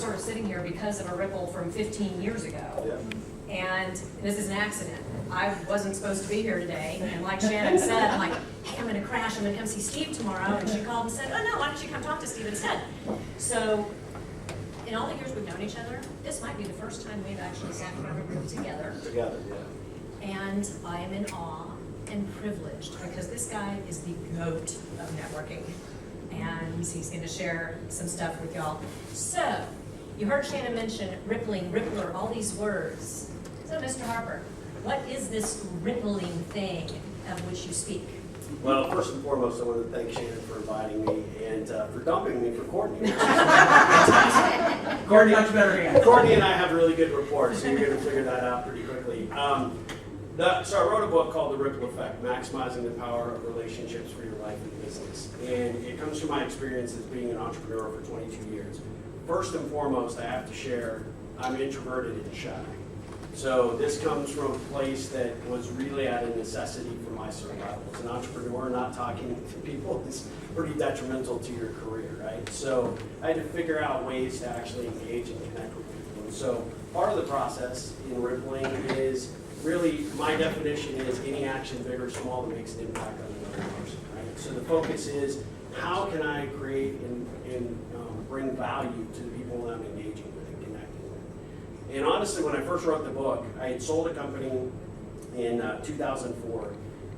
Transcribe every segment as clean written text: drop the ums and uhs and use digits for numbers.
sort of sitting here because of a ripple from 15 years ago. Yeah. And this is an accident. I wasn't supposed to be here today, and like Shannon said, I'm like, hey, I'm gonna crash, I'm gonna come see Steve tomorrow, and she called and said, oh no, why don't you come talk to Steve instead? So, in all the years we've known each other, this might be the first time we've actually sat in front of a group together. Together, yeah. And I am in awe and privileged because this guy is the GOAT of networking. And he's gonna share some stuff with y'all. So, you heard Shannon mention rippling, rippler, all these words. So, Mr. Harper, what is this rippling thing of which you speak? Well, first and foremost, I want to thank Shannon for inviting me and for dumping me for Courtney. Courtney, much better hand. Courtney and I have really good rapport, so you're going to figure that out pretty quickly. So I wrote a book called The Ripple Effect, Maximizing the Power of Relationships for Your Life and Business. And it comes from my experience as being an entrepreneur for 22 years. First and foremost, I have to share, I'm introverted and shy. So this comes from a place that was really out of necessity for my survival. As an entrepreneur, not talking to people is pretty detrimental to your career, right? So I had to figure out ways to actually engage and connect with people. And so part of the process in rippling is really, my definition is any action, big or small, that makes an impact on another person, right? So the focus is how can I create and bring value to the people that I'm engaging with and connecting with. And honestly, when I first wrote the book, I had sold a company in 2004,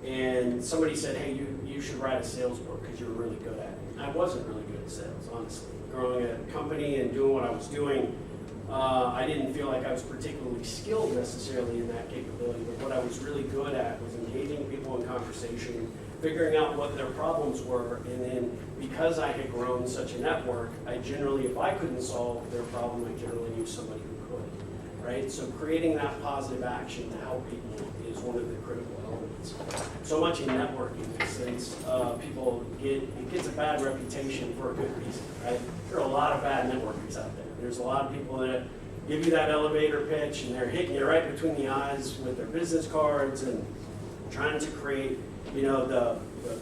and somebody said, hey, you should write a sales book because you're really good at it. I wasn't really good at sales, honestly. Growing a company and doing what I was doing, I didn't feel like I was particularly skilled necessarily in that capability, but what I was really good at was engaging people in conversation, figuring out what their problems were, and then because I had grown such a network, I generally, if I couldn't solve their problem, I generally knew somebody who could, right? So creating that positive action to help people is one of the critical elements. So much in networking, since people it gets a bad reputation for a good reason, right? There are a lot of bad networkers out there. There's a lot of people that give you that elevator pitch and they're hitting you right between the eyes with their business cards and trying to create, the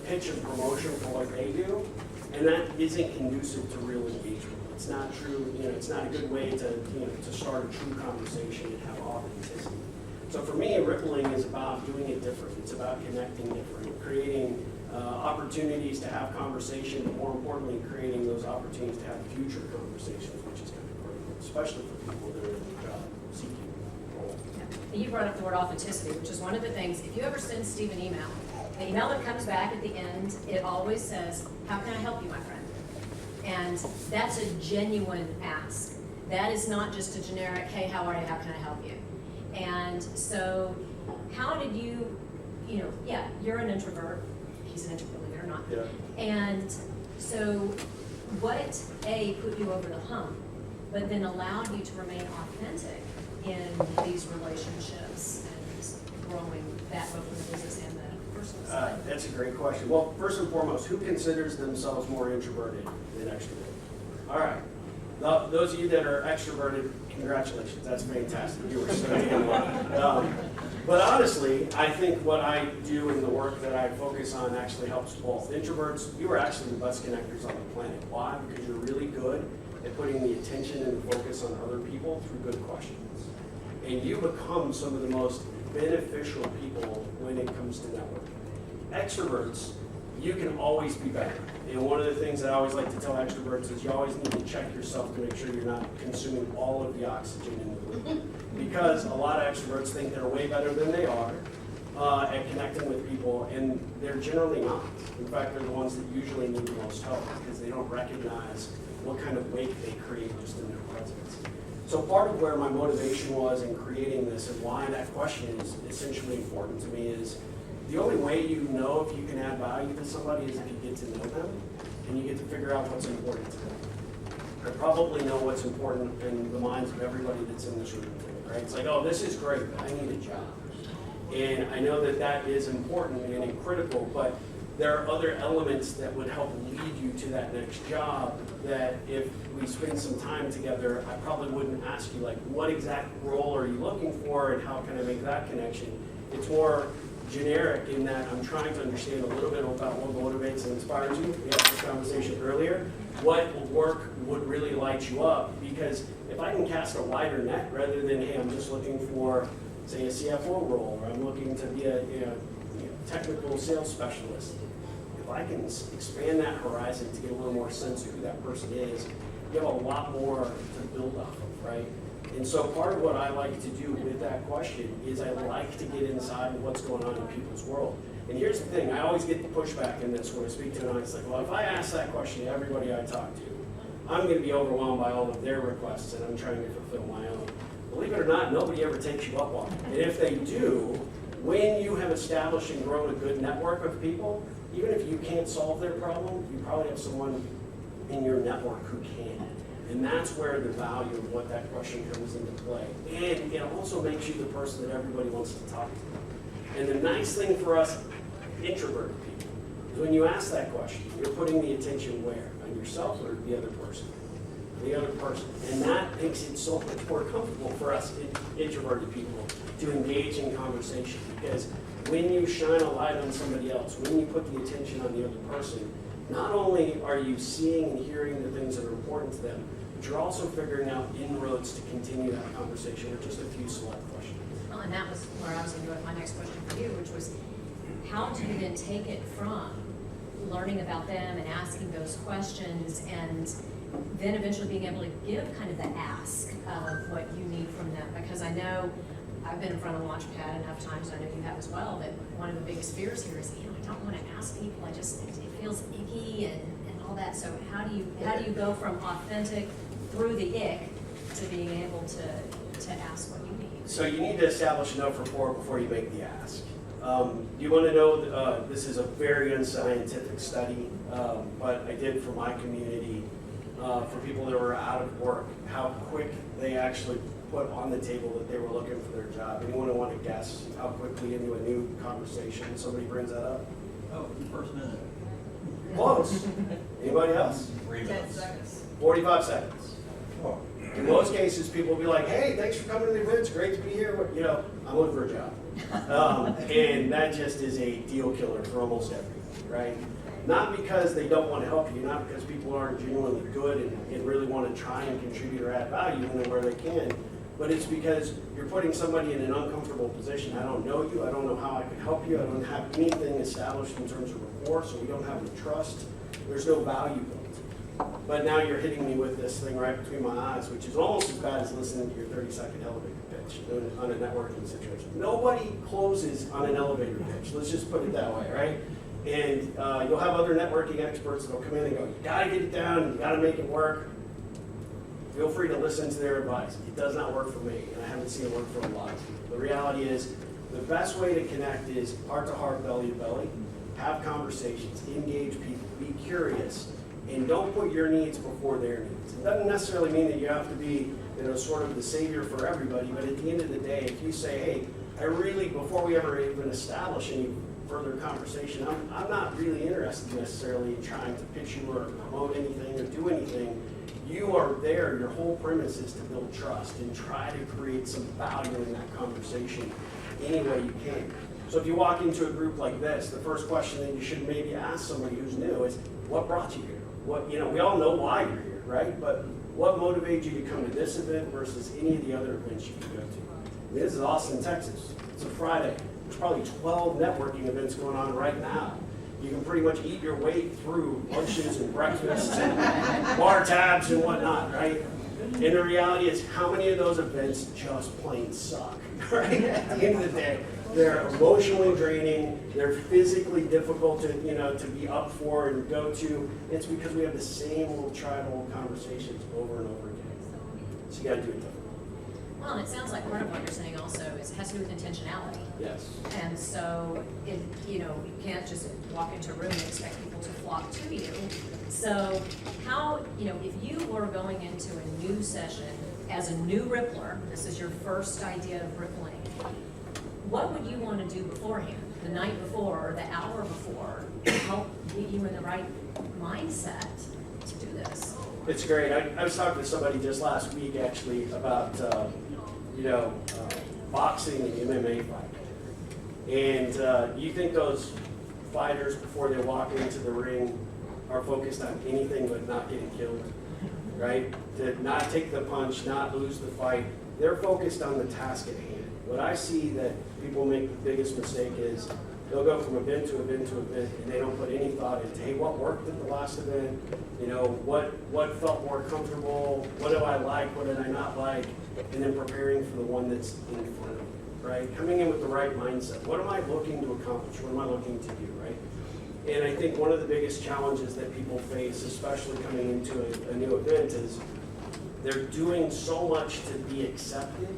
pitch of promotion for what they do, and that isn't conducive to real engagement. It's not true, it's not a good way to start a true conversation and have authenticity. So for me, rippling is about doing it different. It's about connecting different, creating opportunities to have conversation, but more importantly, creating those opportunities to have future conversations, which is kind of critical, especially for people that are in the job seeking role. Yeah. You brought up the word authenticity, which is one of the things, if you ever send Steve an email, the email that comes back at the end, it always says, how can I help you, my friend? And that's a genuine ask. That is not just a generic, hey, how are you, how can I help you? And so, how did you, you're an introvert, he's an introvert, believe it or not. Yeah. And so, what, A, put you over the hump, but then allowed you to remain authentic in these relationships and growing that both in the business and the personal side? That's a great question. Well, first and foremost, who considers themselves more introverted than extroverted? All right. Those of you that are extroverted, congratulations. That's fantastic. You were studying well. But honestly, I think what I do in the work that I focus on actually helps both. Introverts, you are actually the best connectors on the planet. Why? Because you're really good at putting the attention and the focus on other people through good questions. And you become some of the most beneficial people when it comes to networking. Extroverts, you can always be better. And one of the things that I always like to tell extroverts is you always need to check yourself to make sure you're not consuming all of the oxygen in the room. Because a lot of extroverts think they're way better than they are at connecting with people, and they're generally not. In fact, they're the ones that usually need the most help because they don't recognize what kind of weight they create just in their presence. So part of where my motivation was in creating this and why that question is essentially important to me is the only way you know if you can add value to somebody is if you get to know them and you get to figure out what's important to them. I probably know what's important in the minds of everybody that's in this room today, right? It's like, oh, this is great, but I need a job. And I know that that is important and critical, but there are other elements that would help lead you to that next job that if we spend some time together, I probably wouldn't ask you, like, what exact role are you looking for and how can I make that connection? It's more generic in that I'm trying to understand a little bit about what motivates and inspires you. We had this conversation earlier. What will work would really light you up, because if I can cast a wider net rather than, hey, I'm just looking for, say, a CFO role, or I'm looking to be a technical sales specialist. If I can expand that horizon to get a little more sense of who that person is, you have a lot more to build off of, right? And so part of what I like to do with that question is I like to get inside of what's going on in people's world. And here's the thing, I always get the pushback in this when I speak to an audience, like, well, if I ask that question to everybody I talk to, I'm going to be overwhelmed by all of their requests, and I'm trying to fulfill my own. Believe it or not, nobody ever takes you up on it. And if they do, when you have established and grown a good network of people, even if you can't solve their problem, you probably have someone in your network who can. And that's where the value of what that question comes into play. And it also makes you the person that everybody wants to talk to. And the nice thing for us introverted people is when you ask that question, you're putting the attention where? On yourself or the other person? The other person. And that makes it so much more comfortable for us introverted people to engage in conversation. Because when you shine a light on somebody else, when you put the attention on the other person, not only are you seeing and hearing the things that are important to them, but you're also figuring out inroads to continue that conversation with just a few select questions. Well, and that was where I was going to go with my next question for you, which was, how do you then take it from learning about them and asking those questions and then eventually being able to give kind of the ask of what you need from them? Because I know I've been in front of Launchpad enough times, and I know you have as well, that one of the biggest fears here is, I don't want to ask people, it feels icky and all that. So how do you go from authentic through the ick to being able to ask what you need? So you need to establish enough rapport before you make the ask. You want to know, this is a very unscientific study, but I did for my community, for people that were out of work, how quick they actually put on the table that they were looking for their job. Anyone want to guess how quickly into a new conversation somebody brings that up? Oh, the first minute. Close. Anybody else? 10 seconds. 45 seconds. In most cases, people will be like, hey, thanks for coming to the event, it's great to be here. I'm looking for a job. And that just is a deal killer for almost everyone, right? Not because they don't want to help you, not because people aren't genuinely good and really want to try and contribute or add value in where they can, but it's because you're putting somebody in an uncomfortable position. I don't know you, I don't know how I can help you, I don't have anything established in terms of rapport, so we don't have the trust. There's no value built. But now you're hitting me with this thing right between my eyes, which is almost as bad as listening to your 30-second elevator pitch on a networking situation. Nobody closes on an elevator pitch, let's just put it that way, right? And you'll have other networking experts that'll come in and go, you gotta get it down, you gotta make it work. Feel free to listen to their advice. It does not work for me, and I haven't seen it work for a lot of people. The reality is, the best way to connect is heart to heart, belly to belly. Have conversations, engage people, be curious, and don't put your needs before their needs. It doesn't necessarily mean that you have to be, sort of the savior for everybody, but at the end of the day, if you say, hey, I really, before we ever even establish any further conversation, I'm not really interested necessarily in trying to pitch you or promote anything or do anything. You are there, your whole premise is to build trust and try to create some value in that conversation any way you can. So if you walk into a group like this, the first question that you should maybe ask somebody who's new is, what brought you here? What, we all know why you're here, right? But what motivated you to come to this event versus any of the other events you can go to? This is Austin, Texas. It's a Friday. There's probably 12 networking events going on right now. You can pretty much eat your way through lunches and breakfasts and bar tabs and whatnot, right? And the reality is, how many of those events just plain suck, right? At the end of the day, they're emotionally draining, they're physically difficult to, to be up for and go to. It's because we have the same little tribal conversations over and over again. So you gotta do it differently. Well, and it sounds like part of what you're saying also is it has to do with intentionality. Yes. And so, you can't just walk into a room and expect people to flock to you. So how, if you were going into a new session as a new Rippler, this is your first idea of rippling, what would you want to do beforehand, the night before or the hour before, to help get you in the right mindset to do this? It's great. I was talking to somebody just last week actually about, boxing and MMA fighting. And you think those fighters, before they walk into the ring, are focused on anything but not getting killed, right? To not take the punch, not lose the fight. They're focused on the task at hand. What I see that people make the biggest mistake is they'll go from event to event to event, and they don't put any thought into, hey, what worked at the last event? You know, what felt more comfortable? What do I like? What did I not like? And then preparing for the one that's in front of me, right? Coming in with the right mindset. What am I looking to accomplish? What am I looking to do, right? And I think one of the biggest challenges that people face, especially coming into a new event, is they're doing so much to be accepted,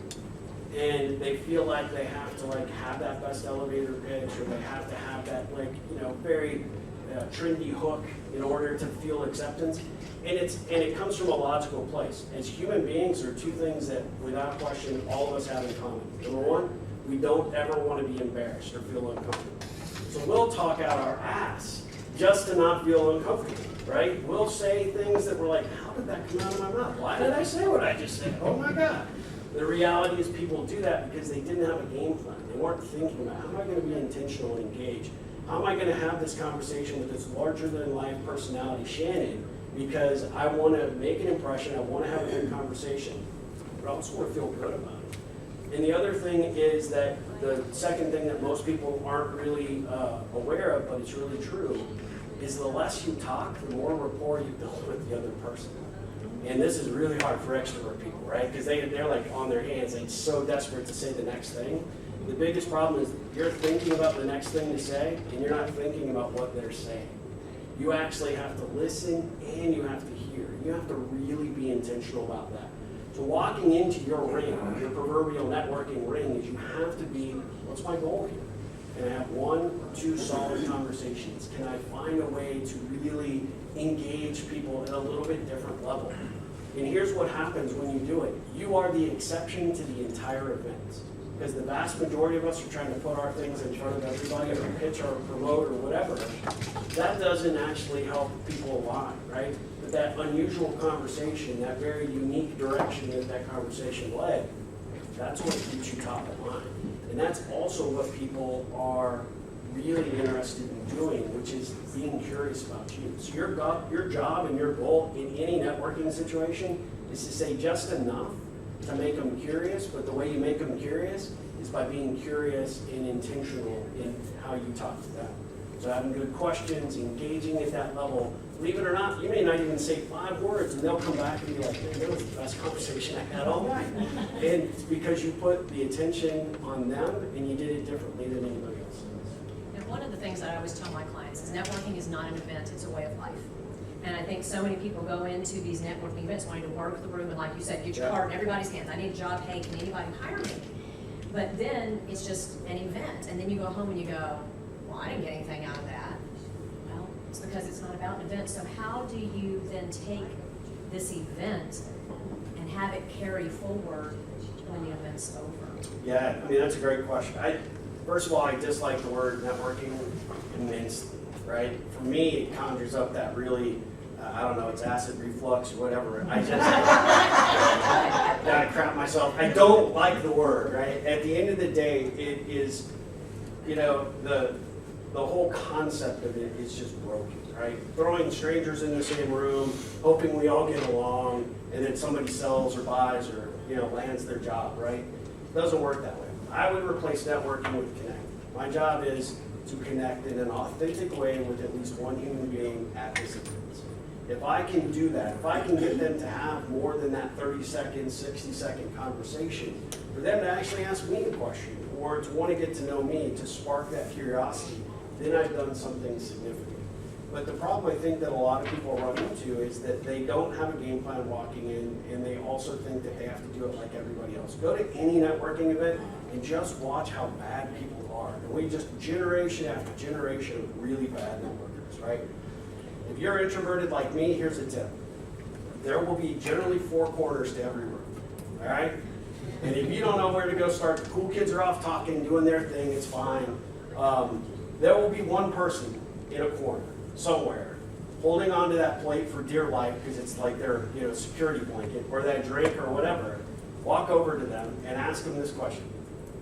and they feel like they have to have that best elevator pitch, or they have to have that very trendy hook in order to feel acceptance. And it comes from a logical place. As human beings, there are two things that, without question, all of us have in common. Number one, we don't ever want to be embarrassed or feel uncomfortable. So we'll talk out our ass just to not feel uncomfortable, right? We'll say things that we're like, how did that come out of my mouth? Why did I say what I just said? Oh my God. The reality is people do that because they didn't have a game plan. They weren't thinking about, how am I going to be intentional and engaged? How am I going to have this conversation with this larger-than-life personality, Shannon, because I want to make an impression, I want to have a good conversation, but I also want to feel good about it. And the other thing is that the second thing that most people aren't really aware of, but it's really true, is the less you talk, the more rapport you build with the other person. And this is really hard for extrovert people, right? Because they're like on their hands, they're so desperate to say the next thing. The biggest problem is you're thinking about the next thing to say, and you're not thinking about what they're saying. You actually have to listen, and you have to hear. You have to really be intentional about that. So walking into your ring, your proverbial networking ring, is you have to be, what's my goal here? Can I have 1 or 2 solid conversations? Can I find a way to really engage people at a little bit different level? And here's what happens when you do it. You are the exception to the entire event. Because the vast majority of us are trying to put our things in front of everybody or pitch or promote or whatever. That doesn't actually help people a lot, right? But that unusual conversation, that very unique direction that conversation led, that's what keeps you top of mind. And that's also what people are really interested in doing, which is being curious about you. So your job and your goal in any networking situation is to say just enough to make them curious, but the way you make them curious is by being curious and intentional in how you talk to them. So having good questions, engaging at that level. Believe it or not, you may not even say 5 words, and they'll come back and be like, man, that was the best conversation I had all night. And it's because you put the attention on them and you did it differently than anybody else does. And one of the things that I always tell my clients is networking is not an event, it's a way of life. And I think so many people go into these networking events wanting to work the room and, like you said, get your card in everybody's hands. I need a job, hey, can anybody hire me? But then it's just an event, and then you go home and you go, well, I didn't get anything out of that. Well, it's because it's not about an event. So how do you then take this event and have it carry forward when the event's over? Yeah, I mean, that's a great question. First of all, I dislike the word networking immensely, right? For me, it conjures up that really, I don't know, it's acid reflux or whatever. I just gotta crap myself. I don't like the word, right? At the end of the day, it is, the whole concept of it is just broken, right? Throwing strangers in the same room, hoping we all get along, and then somebody sells or buys or, lands their job, right? It doesn't work that way. I would replace networking with connect. My job is to connect in an authentic way with at least one human being at this event. If I can do that, if I can get them to have more than that 30-second, 60-second conversation, for them to actually ask me a question or to want to get to know me, to spark that curiosity, then I've done something significant. But the problem I think that a lot of people run into is that they don't have a game plan walking in, and they also think that they have to do it like everybody else. Go to any networking event and just watch how bad people are. And we just, generation after generation of really bad networkers, right? If you're introverted like me, here's a tip. There will be generally 4 corners to every room, all right? And if you don't know where to go start, the cool kids are off talking, doing their thing, it's fine. There will be one person in a corner, somewhere, holding onto that plate for dear life because it's like their security blanket or that drink or whatever. Walk over to them and ask them this question.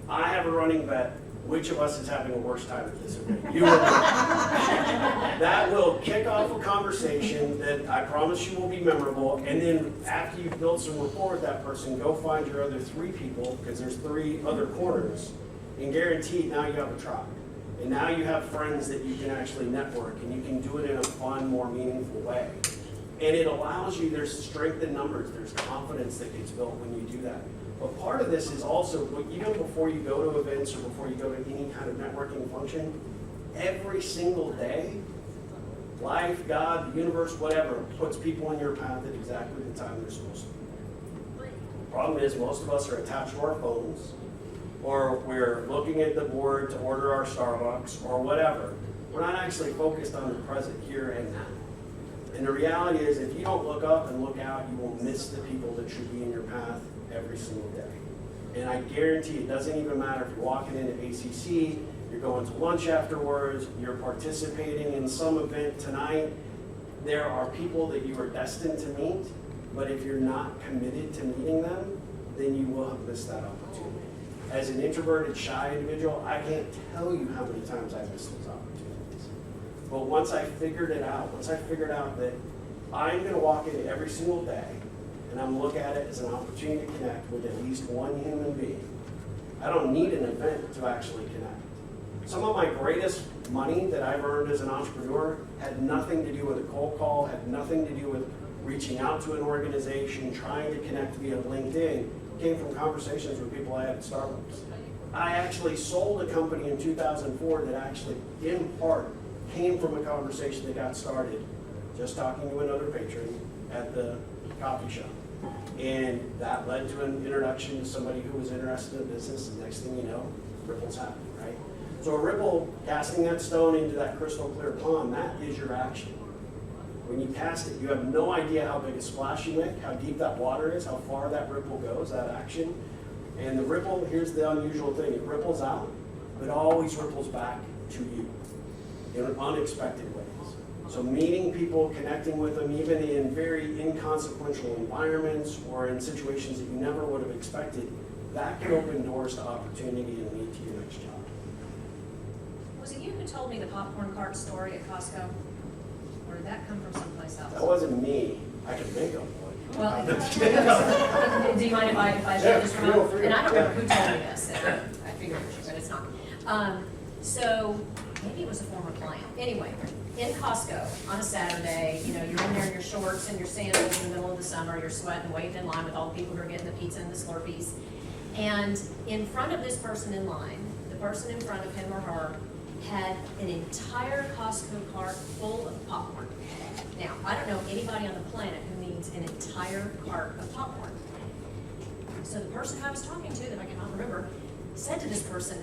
I have a running bet which of us is having a worse time at this event? You or me? That will kick off a conversation that I promise you will be memorable, and then after you've built some rapport with that person, go find your other 3 people, because there's 3 other corners, and guaranteed now you have a tribe. And now you have friends that you can actually network, and you can do it in a fun, more meaningful way. And it allows you, there's strength in numbers, there's confidence that gets built when you do that. But part of this is also, even before you go to events or before you go to any kind of networking function, every single day, life, God, the universe, whatever, puts people in your path at exactly the time they're supposed to. The problem is most of us are attached to our phones, or we're looking at the board to order our Starbucks or whatever. We're not actually focused on the present here and now. And the reality is, if you don't look up and look out, you will miss the people that should be in your path every single day. And I guarantee it doesn't even matter if you're walking into ACC, you're going to lunch afterwards, you're participating in some event tonight. There are people that you are destined to meet, but if you're not committed to meeting them, then you will have missed that opportunity. As an introverted, shy individual, I can't tell you how many times I've missed those opportunities. But once I figured out that I'm going to walk in every single day and I'm going to look at it as an opportunity to connect with at least one human being, I don't need an event to actually connect. Some of my greatest money that I've earned as an entrepreneur had nothing to do with a cold call, had nothing to do with reaching out to an organization, trying to connect via LinkedIn. Came from conversations with people I had at Starbucks. I actually sold a company in 2004 that actually, in part, came from a conversation that got started just talking to another patron at the coffee shop. And that led to an introduction to somebody who was interested in business, and next thing you know, ripples happen, right? So a ripple, casting that stone into that crystal clear pond, that is your action. When you cast it, you have no idea how big a splash you make, how deep that water is, how far that ripple goes, that action. And the ripple, here's the unusual thing, it ripples out, but always ripples back to you in unexpected ways. So meeting people, connecting with them, even in very inconsequential environments or in situations that you never would have expected, that can open doors to opportunity and lead to your next job. Was it you who told me the popcorn cart story at Costco? Or did that come from someplace else? That wasn't me. I could make up one. Well, do you mind if I share this from feel free. And I don't remember who told me this. I figured it was, but it's not. So maybe it was a former client. Anyway, in Costco on a Saturday, you're in there in your shorts and your sandals in the middle of the summer, you're sweating, waiting in line with all the people who are getting the pizza and the Slurpees. And in front of this person in line, the person in front of him or her had an entire Costco cart full of popcorn. Now, I don't know anybody on the planet who needs an entire cart of popcorn. So the person I was talking to, that I cannot remember, said to this person,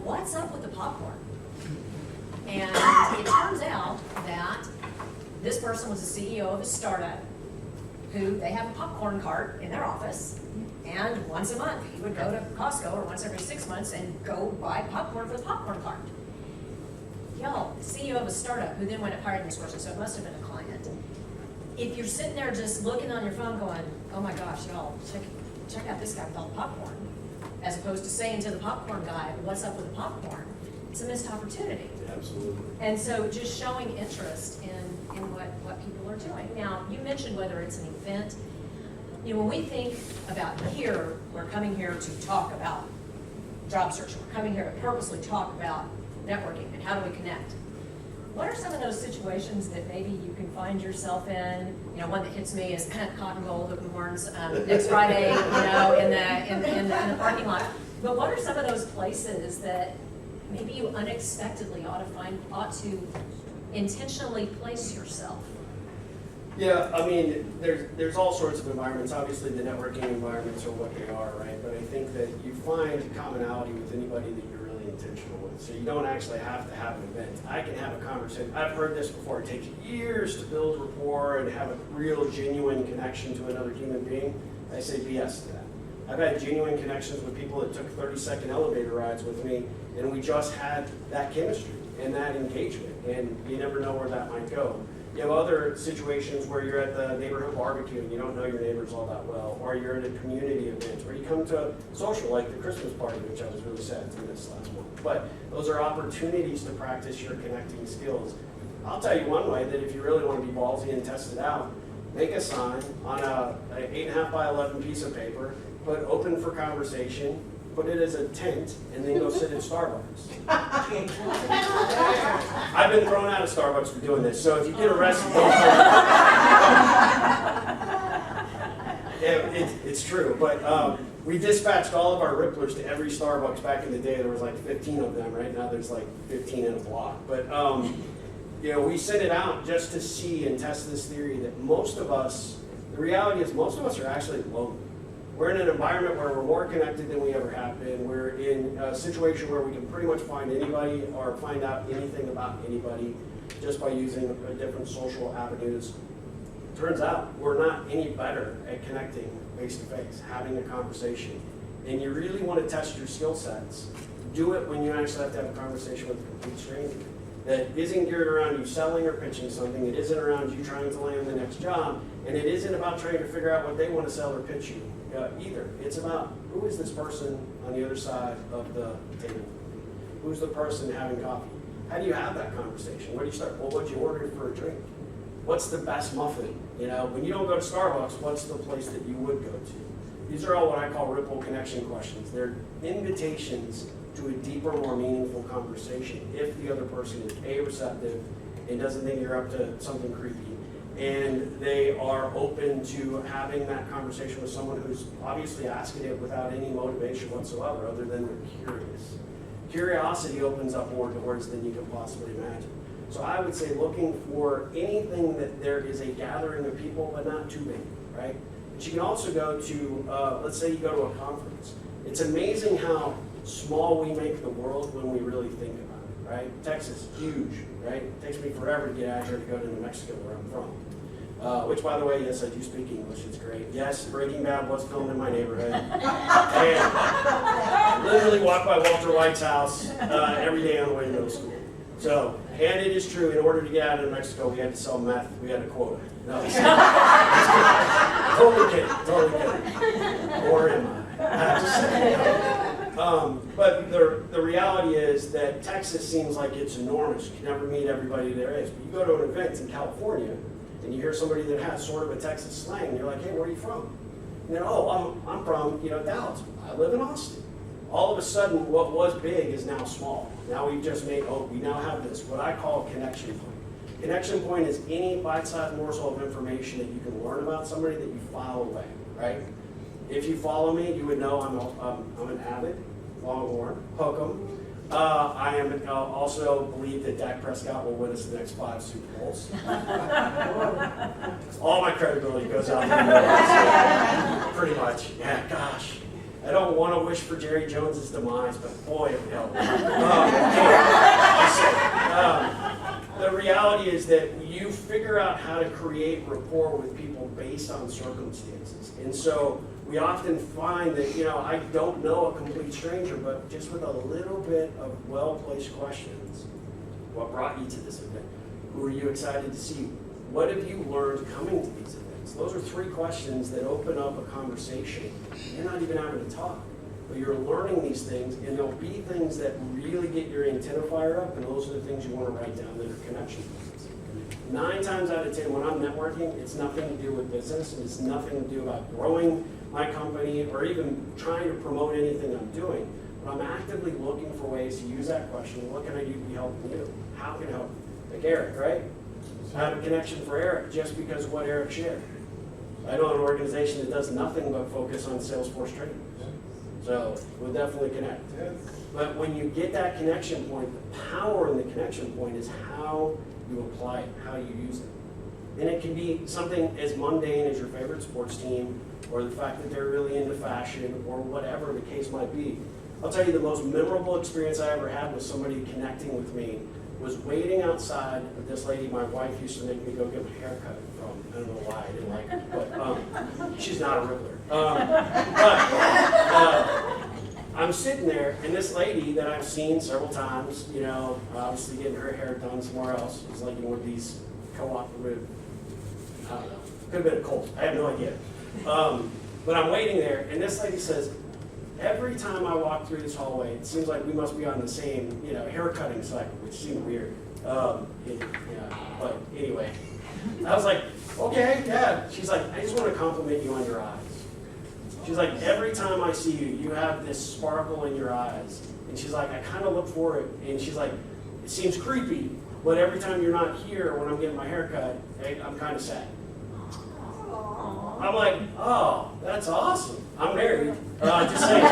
"What's up with the popcorn?" And it turns out that this person was the CEO of a startup who, they have a popcorn cart in their office, and once a month he would go to Costco, or once every 6 months, and go buy popcorn for the popcorn cart. Y'all, the CEO of a startup who then went and hired this person, so it must have been a client. If you're sitting there just looking on your phone going, "Oh my gosh, y'all, check out this guy with all the popcorn," as opposed to saying to the popcorn guy, "What's up with the popcorn?" It's a missed opportunity. Absolutely. And so just showing interest in what people are doing. Now, you mentioned whether it's an event. When we think about here, we're coming here to talk about job search. We're coming here to purposely talk about networking and how do we connect. What are some of those situations that maybe you can find yourself in? One that hits me is Cotton Bowl, Hook and Horns, next Friday, in the parking lot. But what are some of those places that maybe you unexpectedly ought to intentionally place yourself? Yeah, I mean, there's all sorts of environments. Obviously, the networking environments are what they are, right? But I think that you find commonality with anybody that you're really intentional with. So you don't actually have to have an event. I can have a conversation. I've heard this before. It takes years to build rapport and have a real, genuine connection to another human being. I say BS to that. I've had genuine connections with people that took 30-second elevator rides with me, and we just had that chemistry and that engagement, and you never know where that might go. You have other situations where you're at the neighborhood barbecue and you don't know your neighbors all that well, or you're at a community event, or you come to a social like the Christmas party, which I was really sad to miss last month. But those are opportunities to practice your connecting skills. I'll tell you one way that if you really want to be ballsy and test it out, make a sign on a 8.5 by 11 piece of paper, put open for conversation, put it as a tent, and then go sit at Starbucks. I've been thrown out of Starbucks for doing this, so if you get arrested, don't it's true, but we dispatched all of our Ripplers to every Starbucks back in the day. There was like 15 of them. Right now there's like 15 in a block. But we sent it out just to see and test this theory that most of us, the reality is most of us are actually lonely. We're in an environment where we're more connected than we ever have been. We're in a situation where we can pretty much find anybody or find out anything about anybody just by using different social avenues. Turns out we're not any better at connecting face to face, having a conversation. And you really want to test your skill sets. Do it when you actually have to have a conversation with a complete stranger that isn't geared around you selling or pitching something. It isn't around you trying to land the next job. And it isn't about trying to figure out what they want to sell or pitch you either. It's about who is this person on the other side of the table? Who's the person having coffee? How do you have that conversation? Where do you start? Well, what'd you order for a drink? What's the best muffin? When you don't go to Starbucks, what's the place that you would go to? These are all what I call ripple connection questions. They're invitations to a deeper, more meaningful conversation if the other person is A, receptive and doesn't think you're up to something creepy, and they are open to having that conversation with someone who's obviously asking it without any motivation whatsoever other than they're curious. Curiosity opens up more doors than you can possibly imagine. So I would say looking for anything that there is a gathering of people, but not too big, right? But you can also go to, let's say you go to a conference. It's amazing how small we make the world when we really think about it, right? Texas, huge, right? It takes me forever to get out here to go to New Mexico where I'm from. Which, by the way, yes, I do speak English. It's great. Yes, Breaking Bad was filmed in my neighborhood. And I literally walk by Walter White's house every day on the way to middle school. So, and it is true, in order to get out of New Mexico, we had to sell meth. We had a quota. No, it's totally kidding. Or am I? Just saying, but the reality is that Texas seems like it's enormous. You can never meet everybody there is. But you go to an event in California, and you hear somebody that has sort of a Texas slang, and you're like, hey, where are you from? And then, I'm from, Dallas. I live in Austin. All of a sudden, what was big is now small. Now we've just made, we now have this, what I call a connection point. Connection point is any bite-sized morsel of information that you can learn about somebody that you file away, right? If you follow me, you would know I'm an avid Longhorn, Hook'em. I am also believe that Dak Prescott will win us the next 5 Super Bowls. All my credibility goes out the window. Pretty much. Yeah, gosh. I don't want to wish for Jerry Jones's demise, but boy, it would help. The reality is that you figure out how to create rapport with people based on circumstances. And so we often find that, I don't know a complete stranger, but just with a little bit of well-placed questions, what brought you to this event? Who are you excited to see? What have you learned coming to these events? Those are 3 questions that open up a conversation. You're not even having to talk, but you're learning these things, and there'll be things that really get your antenna fired up, and those are the things you want to write down that are connection points. 9 times out of 10, when I'm networking, it's nothing to do with business, and it's nothing to do about growing my company or even trying to promote anything I'm doing. But I'm actively looking for ways to use that question. What can I do to be helping you? How can I help? Like Eric, right? I have a connection for Eric just because of what Eric shared. I know an organization that does nothing but focus on Salesforce training. So we'll definitely connect. But when you get that connection point, the power in the connection point is how you apply it, how you use it. And it can be something as mundane as your favorite sports team, or the fact that they're really into fashion, or whatever the case might be. I'll tell you the most memorable experience I ever had with somebody connecting with me was waiting outside of this lady my wife used to make me go get my haircut from. I don't know why I didn't like her, but she's not a Rippler. I'm sitting there, and this lady that I've seen several times, obviously getting her hair done somewhere else, is like in one of these cooperative, I don't know, could have been a cult, I have no idea. But I'm waiting there, and this lady says, every time I walk through this hallway, it seems like we must be on the same, hair cutting cycle, which seemed weird. But anyway, I was like, okay, yeah. She's like, I just want to compliment you on your eyes. She's like, every time I see you, you have this sparkle in your eyes. And she's like, I kind of look for it. And she's like, it seems creepy, but every time you're not here when I'm getting my hair cut, I'm kind of sad. I'm like, oh, that's awesome. I'm married. Just saying.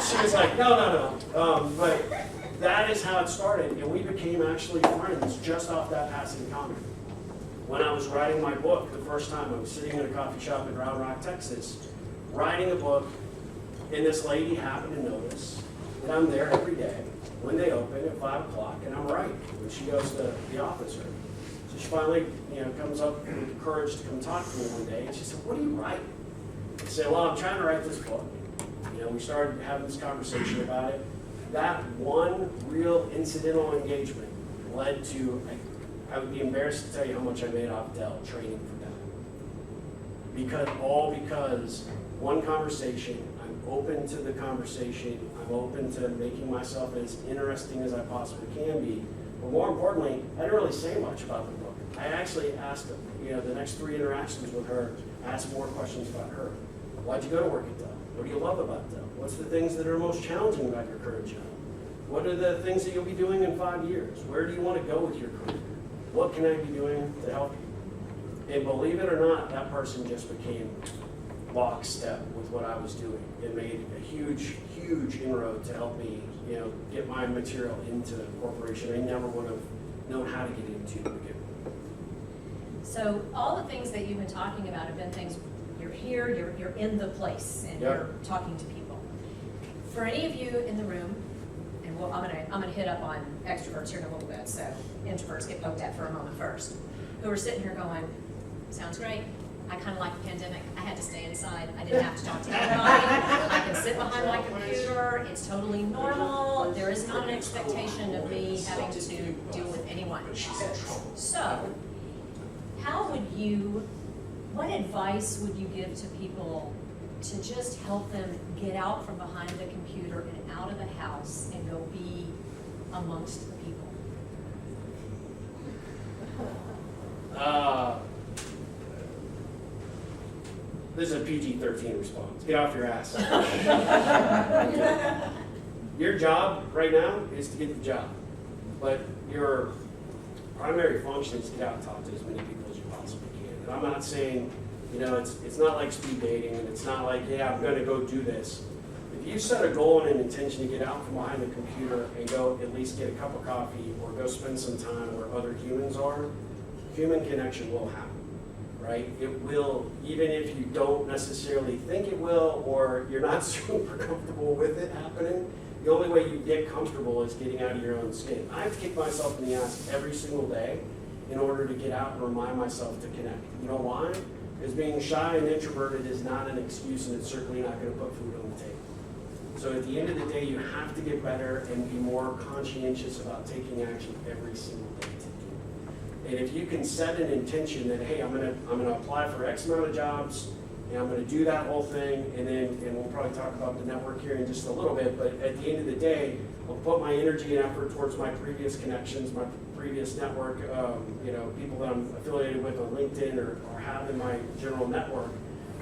She was like, no. But that is how it started. And we became actually friends just off that passing comment. When I was writing my book the first time, I was sitting in a coffee shop in Round Rock, Texas, writing a book, and this lady happened to notice that I'm there every day when they open at 5 o'clock, and I'm writing when she goes to the office room. So she finally, comes up with the courage to come talk to me one day, and she said, what are you writing? I said, well, I'm trying to write this book. We started having this conversation about it. That one real incidental engagement led to, I would be embarrassed to tell you how much I made off Dell training for them. Because one conversation, I'm open to the conversation, I'm open to making myself as interesting as I possibly can be. But more importantly, I didn't really say much about the book. I actually asked, the next 3 interactions with her, asked more questions about her. Why'd you go to work at Dell? What do you love about Dell? What's the things that are most challenging about your current job? What are the things that you'll be doing in 5 years? Where do you want to go with your career? What can I be doing to help you? And believe it or not, that person just became lockstep with what I was doing and made a huge, huge inroad to help me, get my material into the corporation I never would have known how to get into to begin with. So all the things that you've been talking about have been things, you're here, you're in the place, and Yep. you're talking to people. For any of you in the room, and I'm gonna hit up on extroverts here in a little bit, so introverts get poked at for a moment first, who are sitting here going, sounds great, I kind of like the pandemic, I had to stay inside, I didn't have to talk to anybody, I can sit behind my computer, it's totally normal, there is not an expectation of me having to deal with anyone. So, what advice would you give to people to just help them get out from behind the computer and out of the house and go be amongst the people? This is a PG-13 response. Get off your ass. Your job right now is to get the job, but your primary function is to get out and talk to as many people as you possibly can. And I'm not saying, it's not like speed dating, and it's not like, yeah, I'm going to go do this. If you set a goal and an intention to get out from behind the computer and go at least get a cup of coffee or go spend some time where other humans are, human connection will happen. Right? It will, even if you don't necessarily think it will, or you're not super comfortable with it happening, the only way you get comfortable is getting out of your own skin. I have to kick myself in the ass every single day in order to get out and remind myself to connect. You know why? Because being shy and introverted is not an excuse, and it's certainly not going to put food on the table. So at the end of the day, you have to get better and be more conscientious about taking action every single day. And if you can set an intention that, hey, I'm gonna apply for X amount of jobs, and I'm gonna do that whole thing, and we'll probably talk about the network here in just a little bit, but at the end of the day, I'll put my energy and effort towards my previous connections, my previous network, people that I'm affiliated with on LinkedIn or have in my general network,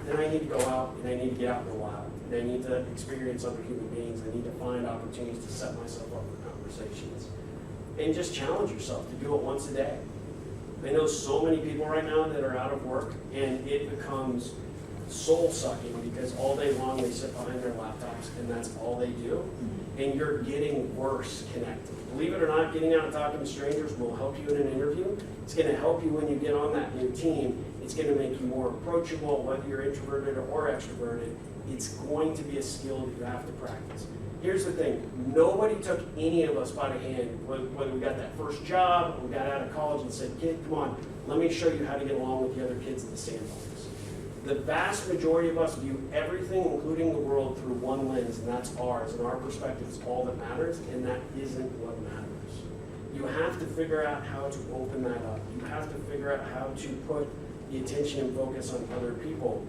then I need to go out and I need to get out in the wild. And I need to experience other human beings. I need to find opportunities to set myself up for conversations. And just challenge yourself to do it once a day. I know so many people right now that are out of work, and it becomes soul-sucking because all day long they sit behind their laptops and that's all they do. And you're getting worse connected. Believe it or not, getting out and talking to strangers will help you in an interview. It's going to help you when you get on that new team. It's going to make you more approachable, whether you're introverted or extroverted. It's going to be a skill that you have to practice. Here's the thing, nobody took any of us by the hand, whether we got that first job, or we got out of college and said, kid, come on, let me show you how to get along with the other kids in the sandbox. The vast majority of us view everything, including the world, through one lens, and that's ours. And our perspective is all that matters, and that isn't what matters. You have to figure out how to open that up. You have to figure out how to put the attention and focus on other people.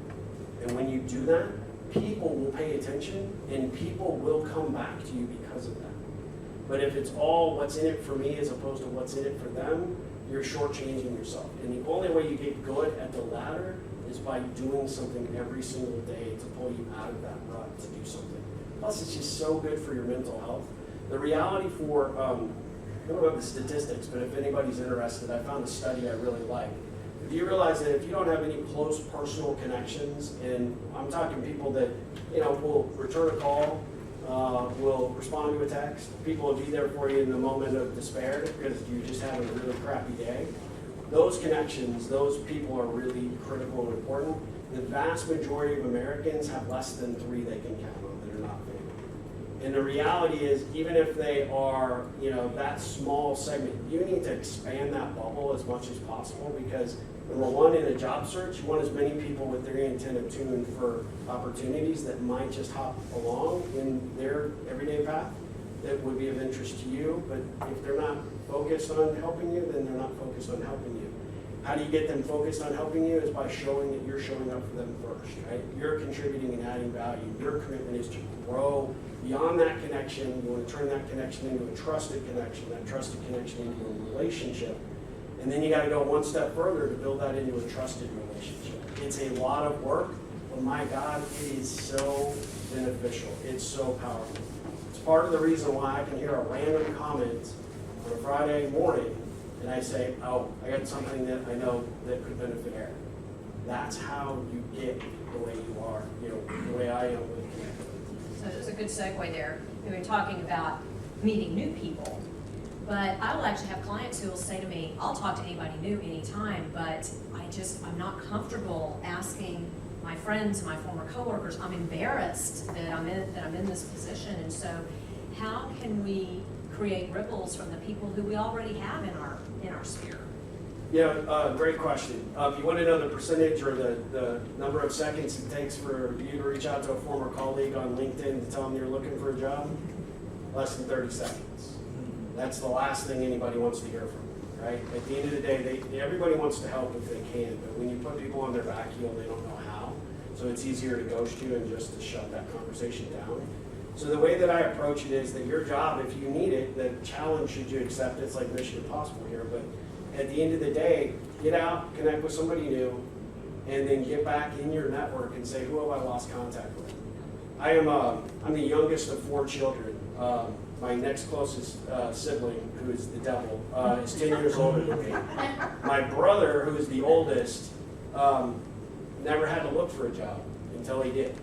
And when you do that, people will pay attention and people will come back to you because of that. But if it's all what's in it for me as opposed to what's in it for them, you're shortchanging yourself. And the only way you get good at the latter is by doing something every single day to pull you out of that rut to do something. Plus, it's just so good for your mental health. The reality for, I don't know the statistics, but if anybody's interested, I found a study I really like. Do you realize that if you don't have any close personal connections, and I'm talking people that, will return a call, will respond to a text, people will be there for you in the moment of despair because you're just having a really crappy day. Those connections, those people are really critical and important. The vast majority of Americans have less than 3 they can count on that are not family. And the reality is, even if they are, that small segment, you need to expand that bubble as much as possible because number one, in a job search, you want as many people with their antenna tuned for opportunities that might just hop along in their everyday path that would be of interest to you. But if they're not focused on helping you, then they're not focused on helping you. How do you get them focused on helping you? Is by showing that you're showing up for them first, right? You're contributing and adding value. Your commitment is to grow beyond that connection. You want to turn that connection into a trusted connection, that trusted connection into a relationship. And then you got to go one step further to build that into a trusted relationship. It's a lot of work, but my God, it is so beneficial. It's so powerful. It's part of the reason why I can hear a random comment on a Friday morning and I say, oh, I got something that I know that could benefit Eric. That's how you get the way you are, the way I am with connected. So there's a good segue there. We've been talking about meeting new people. But I will actually have clients who will say to me, I'll talk to anybody new anytime, but I'm not comfortable asking my friends, my former coworkers. I'm embarrassed that I'm in this position. And so how can we create ripples from the people who we already have in our sphere? Yeah, great question. If you want to know the percentage or the number of seconds it takes for you to reach out to a former colleague on LinkedIn to tell them you're looking for a job, less than 30 seconds. That's the last thing anybody wants to hear from you, right? At the end of the day, everybody wants to help if they can, but when you put people on their back heel, they don't know how. So it's easier to ghost you and just to shut that conversation down. So the way that I approach it is that your job, if you need it, the challenge, should you accept it, it's like Mission Impossible here, but at the end of the day, get out, connect with somebody new, and then get back in your network and say, who have I lost contact with? I'm the youngest of 4 children. My next closest sibling, who is the devil, is 10 years older than me. My brother, who is the oldest, never had to look for a job until he did.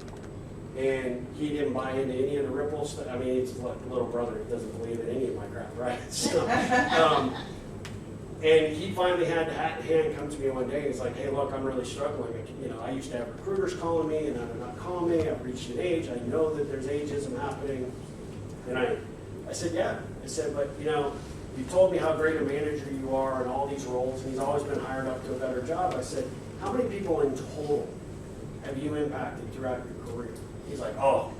And he didn't buy into any of the ripples. I mean, he's like a little brother. He doesn't believe in any of my crap, right? So, and he finally had to hand come to me one day. He's like, hey, look, I'm really struggling. I used to have recruiters calling me, and now they're not calling me. I've reached an age. I know that there's ageism happening. And I said, yeah. I said, but you told me how great a manager you are and all these roles, and he's always been hired up to a better job. I said, how many people in total have you impacted throughout your career? He's like, oh,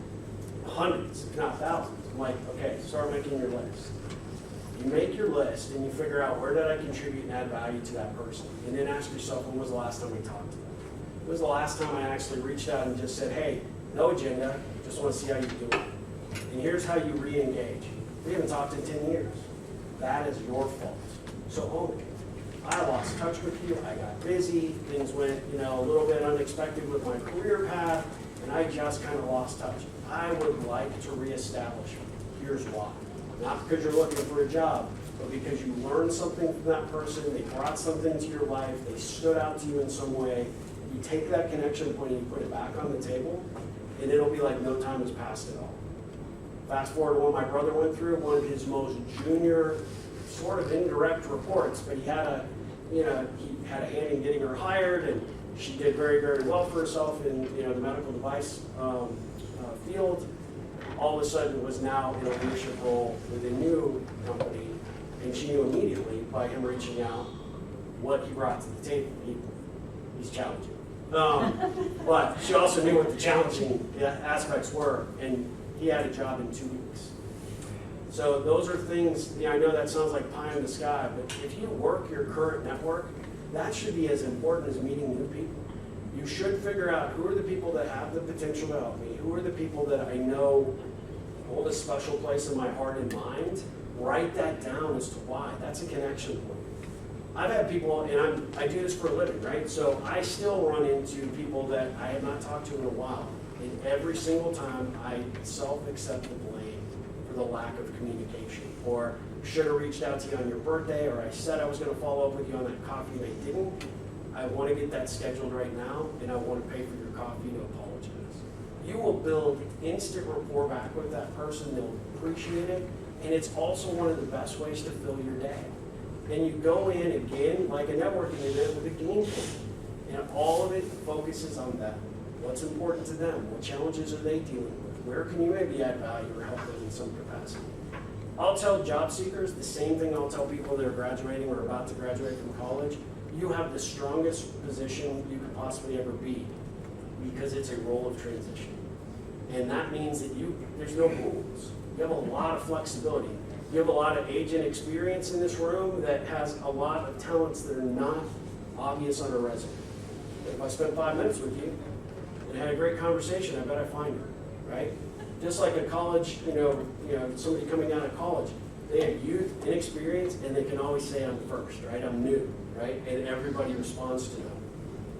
hundreds, if not thousands. I'm like, okay, start making your list. You make your list and you figure out where did I contribute and add value to that person. And then ask yourself, when was the last time we talked to them? When was the last time I actually reached out and just said, hey, no agenda, just want to see how you're doing. And here's how you re-engage. We haven't talked in 10 years. That is your fault. So own it. I lost touch with you, I got busy, things went a little bit unexpected with my career path, and I just kind of lost touch. I would like to reestablish it. Here's why. Not because you're looking for a job, but because you learned something from that person, they brought something to your life, they stood out to you in some way. You take that connection point and you put it back on the table, and it'll be like no time has passed at all. Fast forward to what my brother went through, one of his most junior, sort of indirect reports, but he had a hand in getting her hired, and she did very, very well for herself in the medical device field. All of a sudden was now in a leadership role with a new company, and she knew immediately by him reaching out what he brought to the table. He's challenging. But she also knew what the challenging aspects were, and he had a job in 2 weeks. So those are things, I know that sounds like pie in the sky, but if you work your current network, that should be as important as meeting new people. You should figure out who are the people that have the potential to help me, who are the people that I know hold a special place in my heart and mind. Write that down as to why. That's a connection point. I've had people, and I do this for a living, right? So I still run into people that I have not talked to in a while. And every single time I self-accept the blame for the lack of communication. Or should have reached out to you on your birthday, or I said I was going to follow up with you on that coffee and I didn't. I want to get that scheduled right now, and I want to pay for your coffee to apologize. You will build instant rapport back with that person. They'll appreciate it. And it's also one of the best ways to fill your day. And you go in again, like a networking event, with a game plan. And all of it focuses on them. What's important to them? What challenges are they dealing with? Where can you maybe add value or help them in some capacity? I'll tell job seekers the same thing I'll tell people that are graduating or about to graduate from college. You have the strongest position you could possibly ever be because it's a role of transition. And that means that there's no rules. You have a lot of flexibility. You have a lot of age and experience in this room that has a lot of talents that are not obvious on a resume. If I spent 5 minutes with you and had a great conversation, I bet I find her, right? Just like a college, somebody coming out of college, they have youth and experience, and they can always say, I'm first, right? I'm new, right? And everybody responds to them.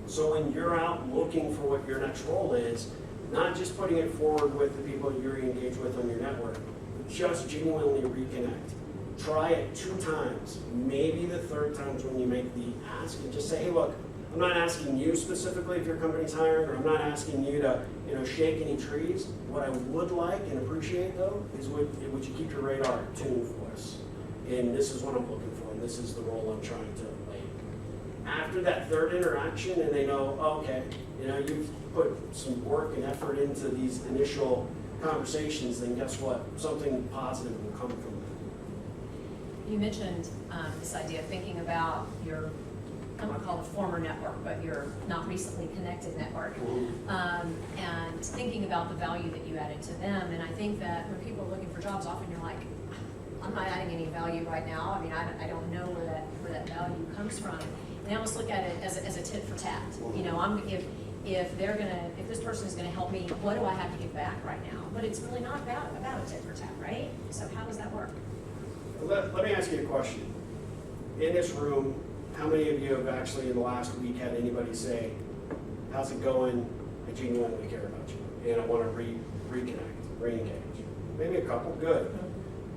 So when you're out looking for what your next role is, not just putting it forward with the people you're engaged with on your network, but just genuinely reconnect. Try it 2 times, maybe the 3rd time's when you make the ask, and just say, hey, look, I'm not asking you specifically if your company's hiring, or I'm not asking you to, shake any trees. What I would like and appreciate, though, is would you keep your radar tuned for us? And this is what I'm looking for, and this is the role I'm trying to play. After that 3rd interaction, and they know, oh, okay, you've put some work and effort into these initial conversations, then guess what? Something positive will come from that. You mentioned this idea of thinking about your, I don't want to call it a former network, but your not recently connected network, and thinking about the value that you added to them. And I think that when people are looking for jobs, often you're like, I'm not adding any value right now. I mean, I don't know where that value comes from. And I almost look at it as a tit for tat. If this person is going to help me, what do I have to give back right now? But it's really not about a tit for tat, right? So how does that work? Let me ask you a question. In this room, how many of you have actually in the last week had anybody say, how's it going? I genuinely care about you, and I want to reconnect, re-engage. Maybe a couple, good.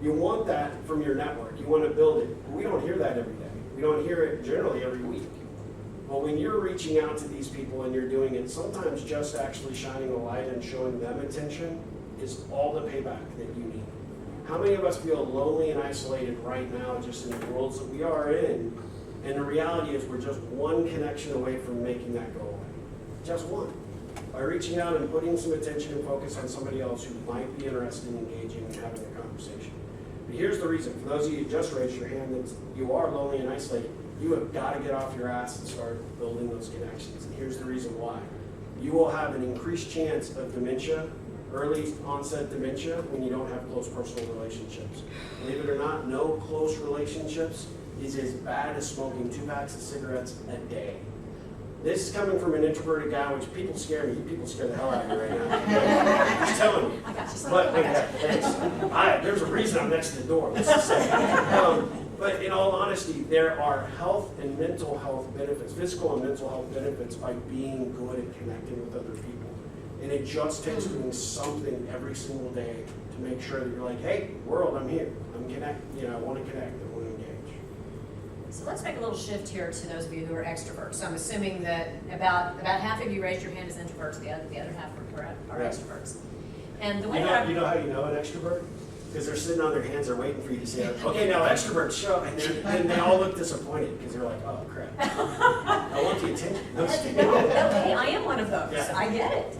You want that from your network. You want to build it. We don't hear that every day. We don't hear it generally every week. But when you're reaching out to these people and you're doing it, sometimes just actually shining a light and showing them attention is all the payback that you need. How many of us feel lonely and isolated right now just in the worlds that we are in? And the reality is we're just one connection away from making that go away. Just one. By reaching out and putting some attention and focus on somebody else who might be interested in engaging and having a conversation. But here's the reason. For those of you who just raised your hand that you are lonely and isolated, you have got to get off your ass and start building those connections. And here's the reason why. You will have an increased chance of dementia, early onset dementia, when you don't have close personal relationships. Believe it or not, no close relationships is as bad as smoking 2 packs of cigarettes a day. This is coming from an introverted guy, which people scare me. You people scare the hell out of me right now. I'm just telling you. I got you. But there's a reason I'm next to the door. Let's just say. But in all honesty, there are health and mental health benefits, physical and mental health benefits by being good at connecting with other people. And it just takes doing something every single day to make sure that you're like, hey, world, I'm here. I'm connected. I want to connect. I want to engage. So let's make a little shift here to those of you who are extroverts. So I'm assuming that about half of you raised your hand as introverts, the other half are extroverts. And the way you know how you know an extrovert? Because they're sitting on their hands, they're waiting for you to say, okay, now extroverts show, and then they all look disappointed because they're like, oh crap, I want the attention. No, hey, I am one of those. Yeah. I get it.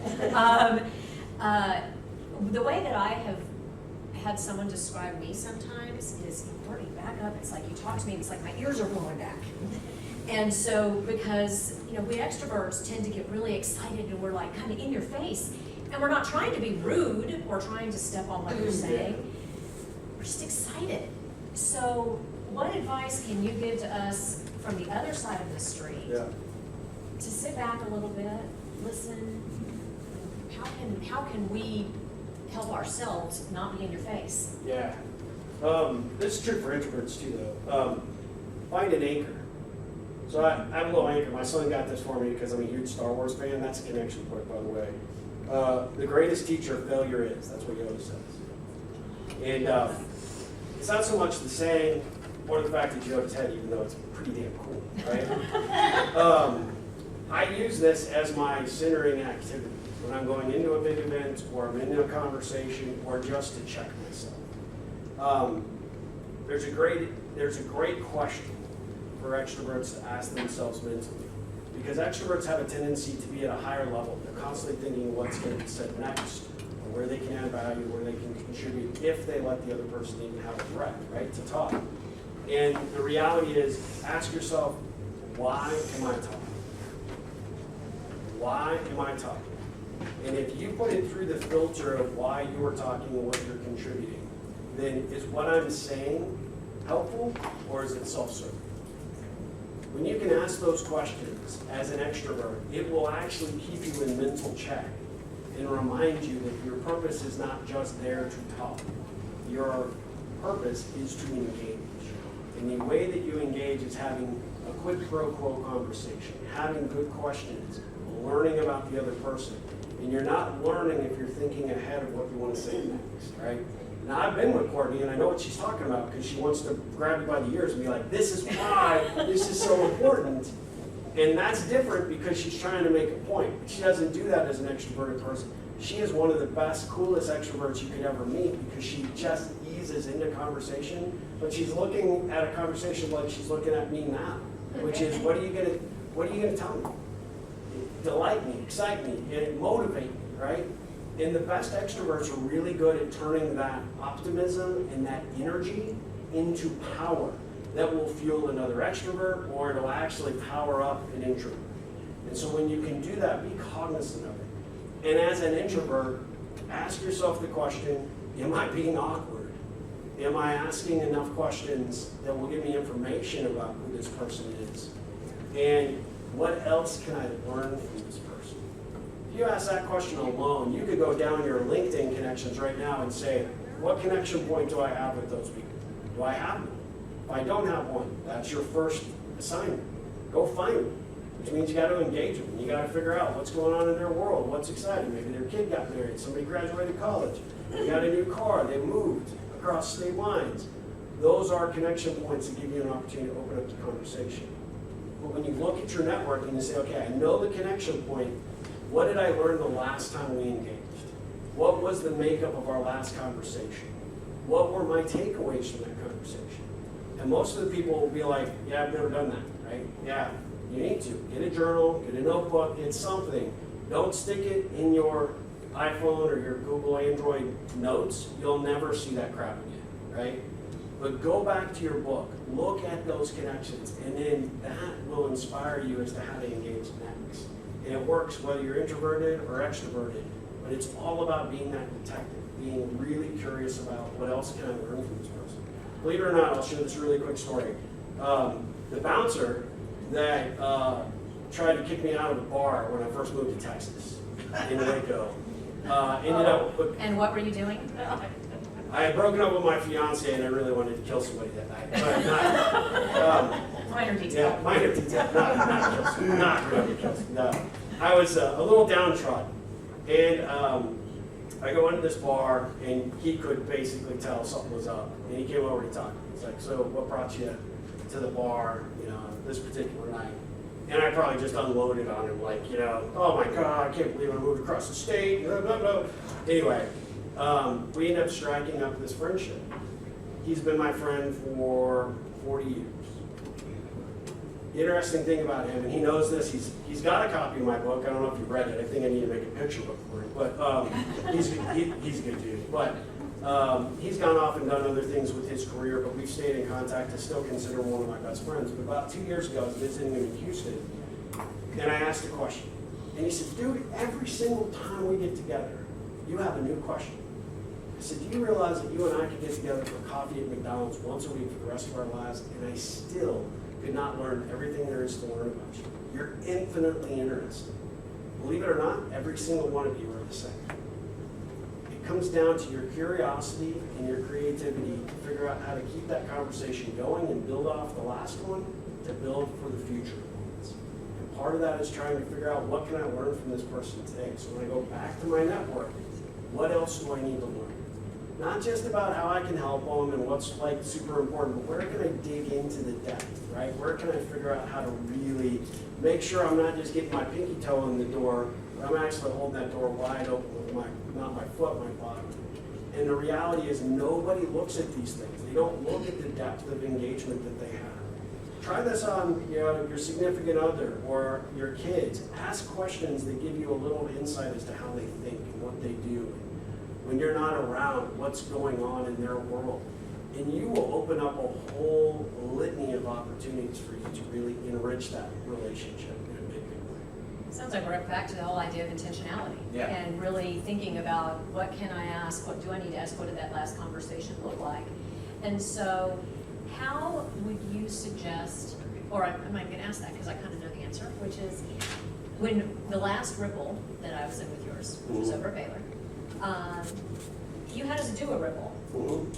The way that I have had someone describe me sometimes is, Courtney, back up. It's like you talk to me, it's like my ears are blowing back. And so, because we extroverts tend to get really excited and we're like kind of in your face, and we're not trying to be rude or trying to step on what you're saying. we're just excited. So what advice can you give to us from the other side of the street? Yeah. To sit back a little bit, listen, how can we help ourselves not be in your face? Yeah. This is true for introverts too, though. Find an anchor. So I have a little anchor. My son got this for me because I'm a huge Star Wars fan. That's a connection point, by the way. The greatest teacher of failure is. That's what Yoda says. And it's not so much the saying or the fact that Yoda's head, even though it's pretty damn cool, right? I use this as my centering activity when I'm going into a big event or I'm in a conversation or just to check myself. There's a great question for extroverts to ask themselves mentally, because extroverts have a tendency to be at a higher level. They're constantly thinking what's going to be said next, or where they can add value, where they can contribute if they let the other person even have a threat, right, to talk. And the reality is, ask yourself, why am I talking? Why am I talking? And if you put it through the filter of why you are talking and what you're contributing, then is what I'm saying helpful or is it self-serving? When you can ask those questions as an extrovert, it will actually keep you in mental check and remind you that your purpose is not just there to talk. Your purpose is to engage. And the way that you engage is having a quid pro quo conversation, having good questions, learning about the other person. And you're not learning if you're thinking ahead of what you want to say next, right? Now, I've been with Courtney, and I know what she's talking about because she wants to grab me by the ears and be like, this is why this is so important. And that's different because she's trying to make a point. She doesn't do that as an extroverted person. She is one of the best, coolest extroverts you could ever meet because she just eases into conversation, but she's looking at a conversation like she's looking at me now, which is, what are you gonna tell me? Delight me, excite me, and motivate me, right? And the best extroverts are really good at turning that optimism and that energy into power that will fuel another extrovert, or it'll actually power up an introvert. And so when you can do that, be cognizant of it. And as an introvert, ask yourself the question, am I being awkward? Am I asking enough questions that will give me information about who this person is? And what else can I learn from this person? If you ask that question alone, you could go down your LinkedIn connections right now and say, what connection point do I have with those people? Do I have one? If I don't have one, that's your first assignment. Go find them, which means you got to engage them. You got to figure out what's going on in their world, what's exciting. Maybe their kid got married, somebody graduated college, they got a new car, they moved across state lines. Those are connection points that give you an opportunity to open up the conversation. But when you look at your network and you say, okay, I know the connection point, what did I learn the last time we engaged? What was the makeup of our last conversation? What were my takeaways from that conversation? And most of the people will be like, yeah, I've never done that, right? Yeah, you need to. Get a journal, get a notebook, get something. Don't stick it in your iPhone or your Google Android notes. You'll never see that crap again, right? But go back to your book, look at those connections, and then that will inspire you as to how to engage next. And it works whether you're introverted or extroverted, but it's all about being that detective, being really curious about what else can I learn from this person. Believe it or not, I'll share this really quick story. The bouncer that tried to kick me out of the bar when I first moved to Texas in Waco ended up... And what were you doing? I had broken up with my fiance and I really wanted to kill somebody that night. But not, minor detail. Yeah, minor detail. Not kill somebody. Not really kill somebody. No. I was a little downtrodden. And I go into this bar and he could basically tell something was up. And he came over to talk to me. He's like, so what brought you to the bar, this particular night? And I probably just unloaded on him like, oh my God, I can't believe I moved across the state. Blah, blah, blah. Anyway. We ended up striking up this friendship. He's been my friend for 40 years. The interesting thing about him, and he knows this, he's got a copy of my book. I don't know if you've read it. I think I need to make a picture book for him. But he's a good dude. But he's gone off and done other things with his career, but we've stayed in contact. I still consider him one of my best friends. But about 2 years ago, I was visiting him in Houston, and I asked a question. And he said, dude, every single time we get together, you have a new question. I said, do you realize that you and I could get together for coffee at McDonald's once a week for the rest of our lives, and I still could not learn everything there is to learn about you. You're infinitely interesting. Believe it or not, every single one of you are the same. It comes down to your curiosity and your creativity to figure out how to keep that conversation going and build off the last one to build for the future ones. And part of that is trying to figure out what can I learn from this person today. So when I go back to my network, what else do I need to learn? Not just about how I can help them and what's like super important, but where can I dig into the depth, right? Where can I figure out how to really make sure I'm not just getting my pinky toe in the door, but I'm actually holding that door wide open with not my foot, my bottom. And the reality is nobody looks at these things. They don't look at the depth of engagement that they have. Try this on your significant other or your kids. Ask questions that give you a little insight as to how they think and what they do. When you're not around, what's going on in their world. And you will open up a whole litany of opportunities for you to really enrich that relationship in a big way. Sounds like we're back to the whole idea of intentionality. Yeah. And really thinking about what can I ask, what do I need to ask, what did that last conversation look like? And so how would you suggest, or I'm not going to ask that because I kind of know the answer, which is when the last Ripple that I was in with yours, which was over at Baylor, you had us do a Ripple.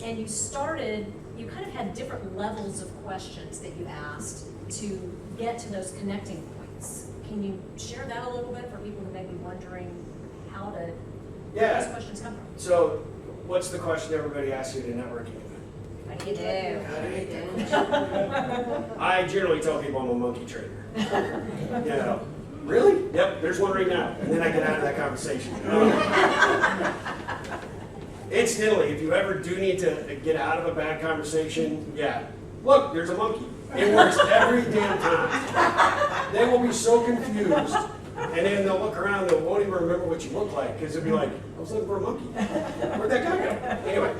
And you kind of had different levels of questions that you asked to get to those connecting points. Can you share that a little bit for people who may be wondering where those questions come from? So what's the question everybody asks you at a networking event? How do you do? I generally tell people I'm a monkey trader. Really? Yep, there's one right now. And then I get out of that conversation. Incidentally, if you ever do need to get out of a bad conversation, look, there's a monkey. It works every damn time. They will be so confused, and then they'll look around and they won't even remember what you look like, because they'll be like, I was looking for a monkey. Where'd that guy go? Anyway,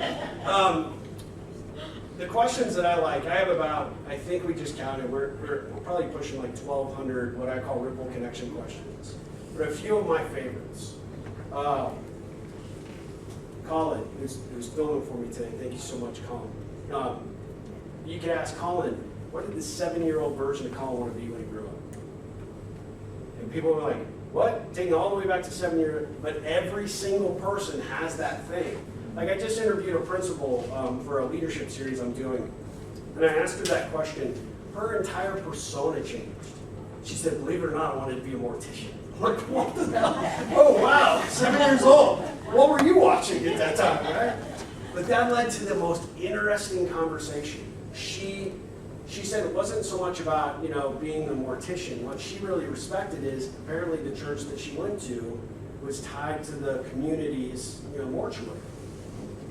the questions that I like, I have about, I think we just counted, we're probably pushing like 1,200 what I call Ripple connection questions. But a few of my favorites. Colin, who's filming for me today, thank you so much, Colin. You could ask Colin, what did the 7-year-old version of Colin want to be when he grew up? And people were like, what? Taking all the way back to 7 years, but every single person has that thing. Like I just interviewed a principal for a leadership series I'm doing, and I asked her that question. Her entire persona changed. She said, believe it or not, I wanted to be a mortician. I'm like, what the hell? Oh wow, 7 years old. What were you watching at that time, right? But that led to the most interesting conversation. She said it wasn't so much about being the mortician. What she really respected is apparently the church that she went to was tied to the community's mortuary.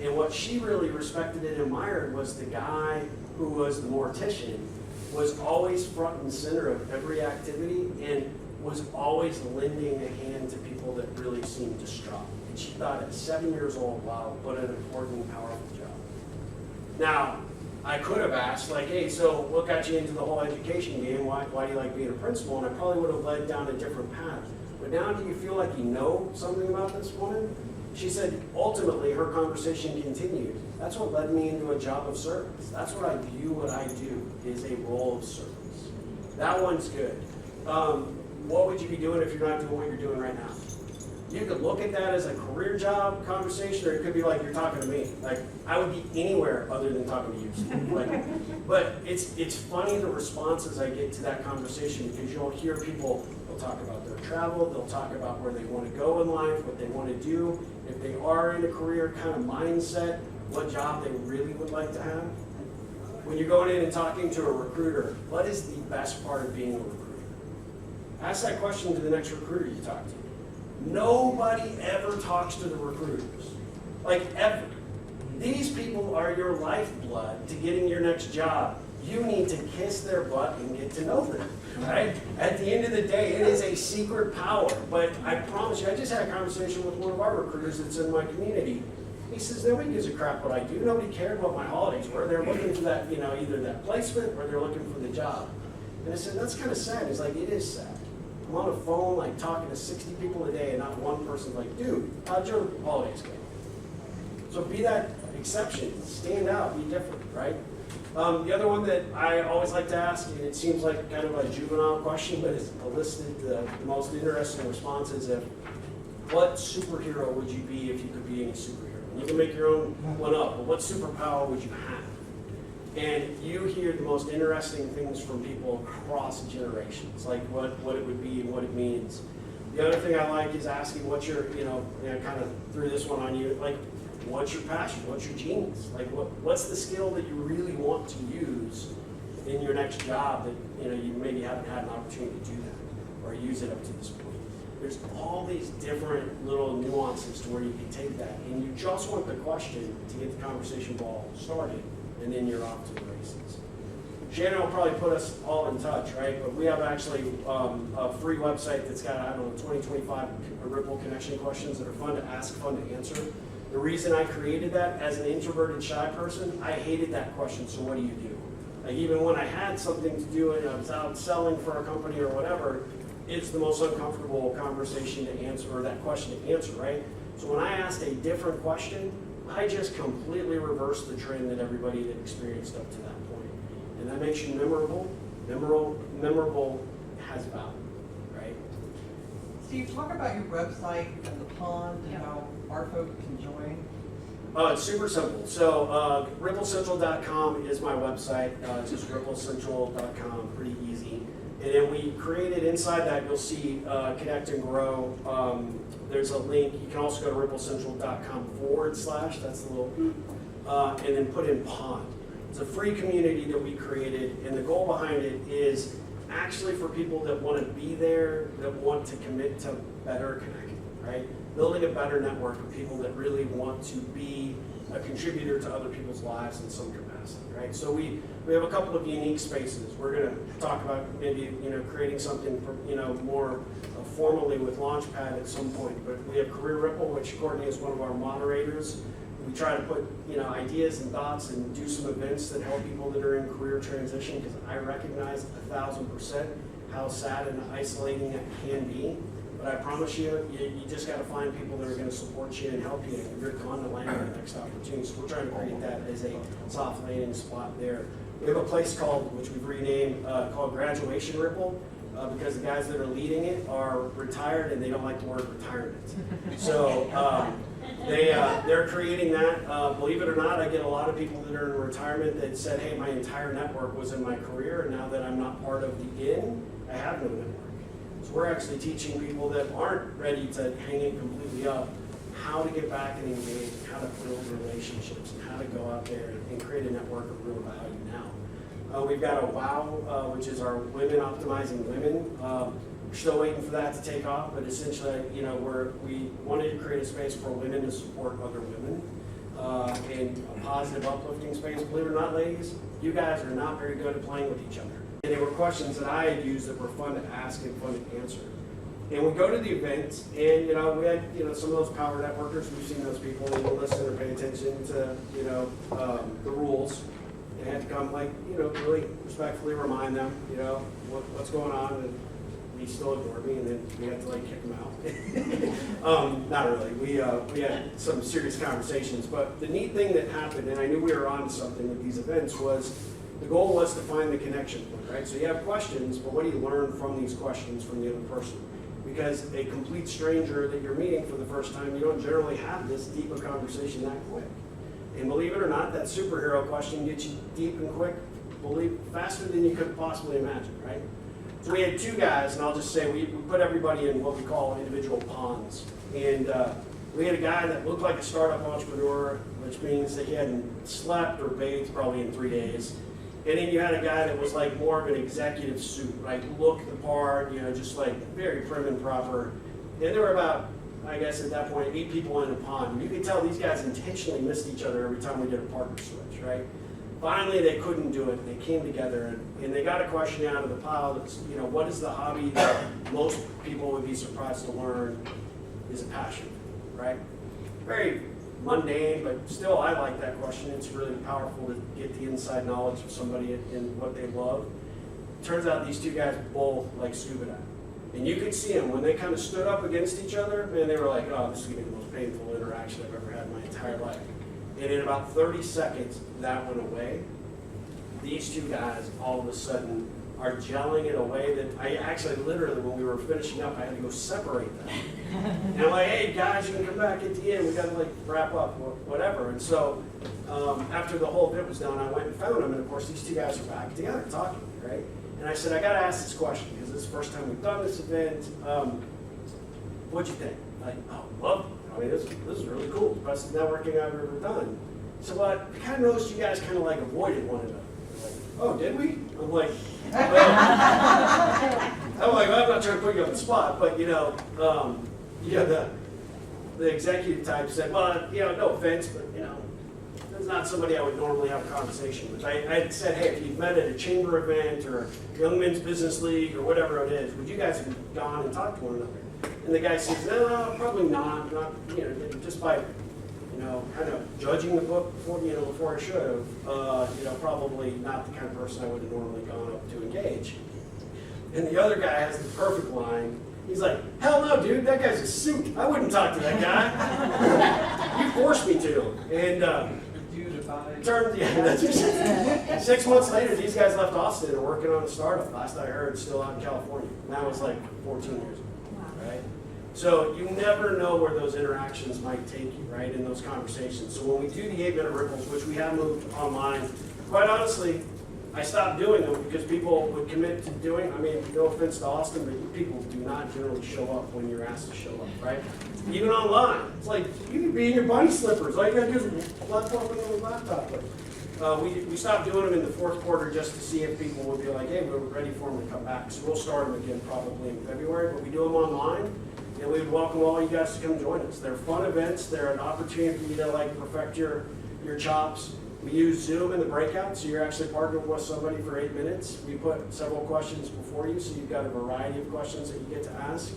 And what she really respected and admired was the guy who was the mortician was always front and center of every activity and was always lending a hand to people that really seemed distraught. And she thought at 7 years old, wow, what an important and powerful job. Now, I could have asked, like, hey, so what got you into the whole education game? Why do you like being a principal? And I probably would have led down a different path. But now do you feel like you know something about this woman? She said, ultimately, her conversation continued. That's what led me into a job of service. That's what I view what I do is a role of service. That one's good. What would you be doing if you're not doing what you're doing right now? You could look at that as a career job conversation, or it could be like you're talking to me. Like, I would be anywhere other than talking to you, Steve. But it's funny the responses I get to that conversation, because you'll hear people, they'll talk about their travel, they'll talk about where they want to go in life, what they want to do, if they are in a career kind of mindset, what job they really would like to have. When you're going in and talking to a recruiter, what is the best part of being a recruiter? Ask that question to the next recruiter you talk to. Nobody ever talks to the recruiters. Like, ever. These people are your lifeblood to getting your next job. You need to kiss their butt and get to know them, right? At the end of the day, it is a secret power. But I promise you, I just had a conversation with one of our recruiters that's in my community. He says, nobody gives a crap what I do. Nobody cared what my holidays were. They're looking for that, either that placement or they're looking for the job. And I said, that's kind of sad. He's like, it is sad. I'm on the phone, like, talking to 60 people a day, and not one person's like, dude, how'd your holidays go? So be that exception, stand out, be different, right? The other one that I always like to ask, and it seems like kind of a juvenile question, but it's elicited the most interesting responses of, what superhero would you be if you could be any superhero? And you can make your own one up, but what superpower would you have? And you hear the most interesting things from people across generations, like what it would be and what it means. The other thing I like is asking what's your, I kind of threw this one on you, like, what's your passion? What's your genius? Like, what's the skill that you really want to use in your next job that, you maybe haven't had an opportunity to do that or use it up to this point? There's all these different little nuances to where you can take that, and you just want the question to get the conversation ball started, and then you're off to the races. Shannon will probably put us all in touch, right? But we have actually a free website that's got, 20, 25 Ripple connection questions that are fun to ask, fun to answer. The reason I created that, as an introverted, shy person, I hated that question, so what do you do? Like, even when I had something to do and I was out selling for a company or whatever, it's the most uncomfortable conversation to answer, or that question to answer, right? So when I asked a different question, I just completely reversed the trend that everybody had experienced up to that point. And that makes you memorable. Memorable has value, right? Steve, talk about your website and the pond and how our folk can join. It's super simple. So ripplecentral.com is my website. It's just ripplecentral.com, pretty easy. And then we created, inside that you'll see Connect and Grow. There's a link. You can also go to ripplecentral.com/, that's the little, and then put in Pond. It's a free community that we created, and the goal behind it is actually for people that want to be there, that want to commit to better connecting, right? Building a better network of people that really want to be a contributor to other people's lives in some capacity, right? So we have a couple of unique spaces. We're going to talk about maybe creating something for, more formally with Launchpad at some point. But we have Career Ripple, which Courtney is one of our moderators. We try to put ideas and thoughts and do some events that help people that are in career transition, because I recognize 1,000% how sad and isolating it can be. But I promise you, you just got to find people that are going to support you and help you, and you're going to land the next opportunity. So we're trying to create that as a soft landing spot there. We have a place which we've renamed, called Graduation Ripple, because the guys that are leading it are retired and they don't like the word retirement. So they're creating that. Believe it or not, I get a lot of people that are in retirement that said, hey, my entire network was in my career, and now that I'm not part of the inn, I have no network. So we're actually teaching people that aren't ready to hang it completely up how to get back and engage, and how to build relationships, and how to go out there and create a network of real value now. We've got a WOW, which is our Women Optimizing Women. We're still waiting for that to take off, but essentially, we wanted to create a space for women to support other women, and a positive, uplifting space. Believe it or not, ladies, you guys are not very good at playing with each other. And they were questions that I had used that were fun to ask and fun to answer. And we go to the events, and we had some of those power networkers. We've seen those people, and will listen or pay attention to the rules. They had to come, really respectfully remind them, what's going on, and he still ignored me, and then we had to kick him out. Not really. We had some serious conversations, but the neat thing that happened, and I knew we were on to something with these events, was the goal was to find the connection point, right? So you have questions, but what do you learn from these questions from the other person? Because a complete stranger that you're meeting for the first time, you don't generally have this deep a conversation that quick. And believe it or not, that superhero question gets you deep and quick, faster than you could possibly imagine, right? So we had two guys, and I'll just say we put everybody in what we call individual ponds. And we had a guy that looked like a startup entrepreneur, which means that he hadn't slept or bathed probably in 3 days. And then you had a guy that was more of an executive suit, looked the part, just very prim and proper. And there were about, I guess at that point, 8 people in a pond. And you could tell these guys intentionally missed each other every time we did a partner switch, right? Finally, they couldn't do it. They came together, and they got a question out of the pile that's, what is the hobby that most people would be surprised to learn is a passion, right? Very mundane, but still I like that question. It's really powerful to get the inside knowledge of somebody in what they love. Turns out these two guys both like scuba diving. And you could see them when they kind of stood up against each other, and they were like, oh, this is going to be the most painful interaction I've ever had in my entire life. And in about 30 seconds, that went away. These two guys, all of a sudden, are gelling in a way that I actually literally, when we were finishing up, I had to go separate them. And I'm like, hey guys, you can come back at the end, we gotta like wrap up, whatever. And so after the whole bit was done, I went and found them, and of course these two guys are back together talking, right? And I said, I gotta ask this question, because this is the first time we've done this event. What'd you think? Like, oh, loved it. I mean, this is really cool. The best networking I've ever done. So I kind of noticed you guys kind of like avoided one another. Like, oh, did we? I'm like, well, I'm not trying to put you on the spot, but the executive type said, well, no offense, but that's not somebody I would normally have a conversation with. I had said, hey, if you've met at a chamber event or Young Men's Business League or whatever it is, would you guys have gone and talked to one another? And the guy says, no, probably not, just by kind of judging the book before I should have, probably not the kind of person I would have normally gone up to engage. And the other guy has the perfect line. He's like, hell no, dude, that guy's a suit. I wouldn't talk to that guy. You forced me to. And turned, yeah, 6 months later, these guys left Austin and are working on a startup. Last I heard, still out in California. And that was like 14 years ago, right? So you never know where those interactions might take you, right, in those conversations. So when we do the 8-minute ripples, which we have moved online, quite honestly, I stopped doing them because people would commit to doing. I mean, no offense to Austin, but people do not generally show up when you're asked to show up, right? Even online, it's like you can be in your bunny slippers. All you gotta do is laptop on the laptop. But we stopped doing them in the fourth quarter just to see if people would be like, hey, we're ready for them to come back. So we'll start them again probably in February. But we do them online, and we would welcome all you guys to come join us. They're fun events. They're an opportunity for you to like perfect your chops. We use Zoom in the breakout, so you're actually partnered with somebody for 8 minutes. We put several questions before you, so you've got a variety of questions that you get to ask.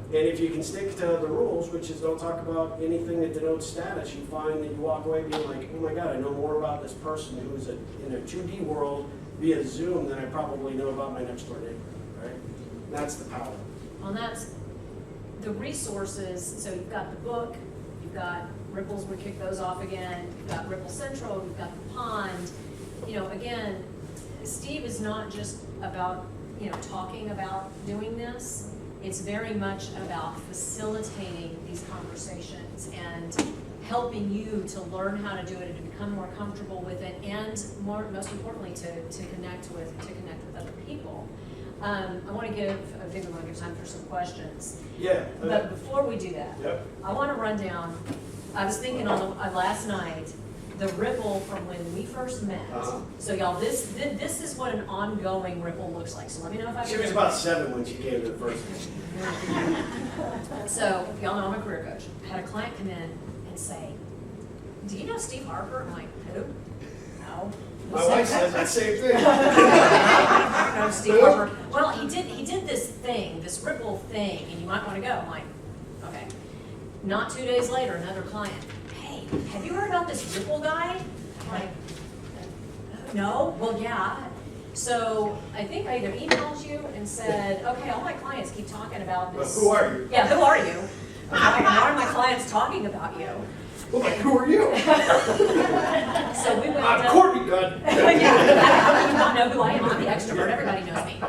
And if you can stick to the rules, which is don't talk about anything that denotes status, you find that you walk away being like, oh my God, I know more about this person who's in a 2D world via Zoom than I probably know about my next door neighbor, right? That's the power. Well, that's the resources. So you've got the book, you've got Ripples, we kick those off again. You've got Ripple Central, you've got the pond. Again, Steve is not just about, talking about doing this. It's very much about facilitating these conversations and helping you to learn how to do it and to become more comfortable with it, and most importantly, to connect with other people. I want to give time for some questions. Yeah. But before we do that, yep. I want to run down. I was thinking on last night, the ripple from when we first met. So y'all, this is what an ongoing ripple looks like. So let me know if I can. She was about 7 when she came to the first So y'all know I'm a career coach. I had a client come in and say, do you know Steve Harper? I'm like, who? No. My wife says that same thing. No, Steve Harper. Well, he did this thing, this ripple thing, and you might want to go. I'm like, okay. Not 2 days later, another client. Hey, have you heard about this ripple guy? I'm like, no. Well, yeah. So I think I either emailed you and said, okay, all my clients keep talking about this. Who are you? Yeah, who are you? Why are my clients talking about you? Well, like, who are you? So we went. I'm Courtney, God. Yeah, you don't know who I am. I'm the extrovert. Everybody knows me.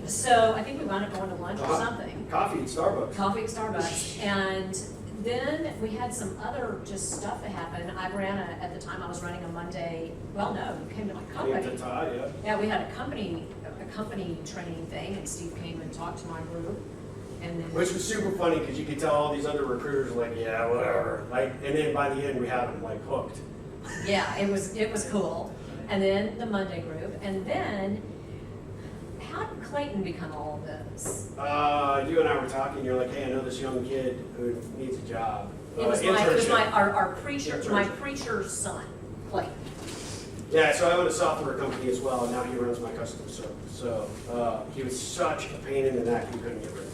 So I think we wound up going to lunch or something. Coffee at Starbucks. Coffee at Starbucks. And then we had some other just stuff that happened. I ran at the time I was running a Monday. Well, no, you came to my company. Yeah. Yeah, we had a company training thing, and Steve came and talked to my group. And then, which was super funny because you could tell all these other recruiters were like, yeah, whatever. Like, and then by the end we had them like hooked. Yeah, it was cool. And then the Monday group, and then how did Clayton become all of this? You and I were talking. You're like, hey, I know this young kid who needs a job. It was our preacher, my preacher's son, Clayton. Yeah, so I own a software company as well, and now he runs my customer service. So he was such a pain in the neck, he couldn't get rid of him.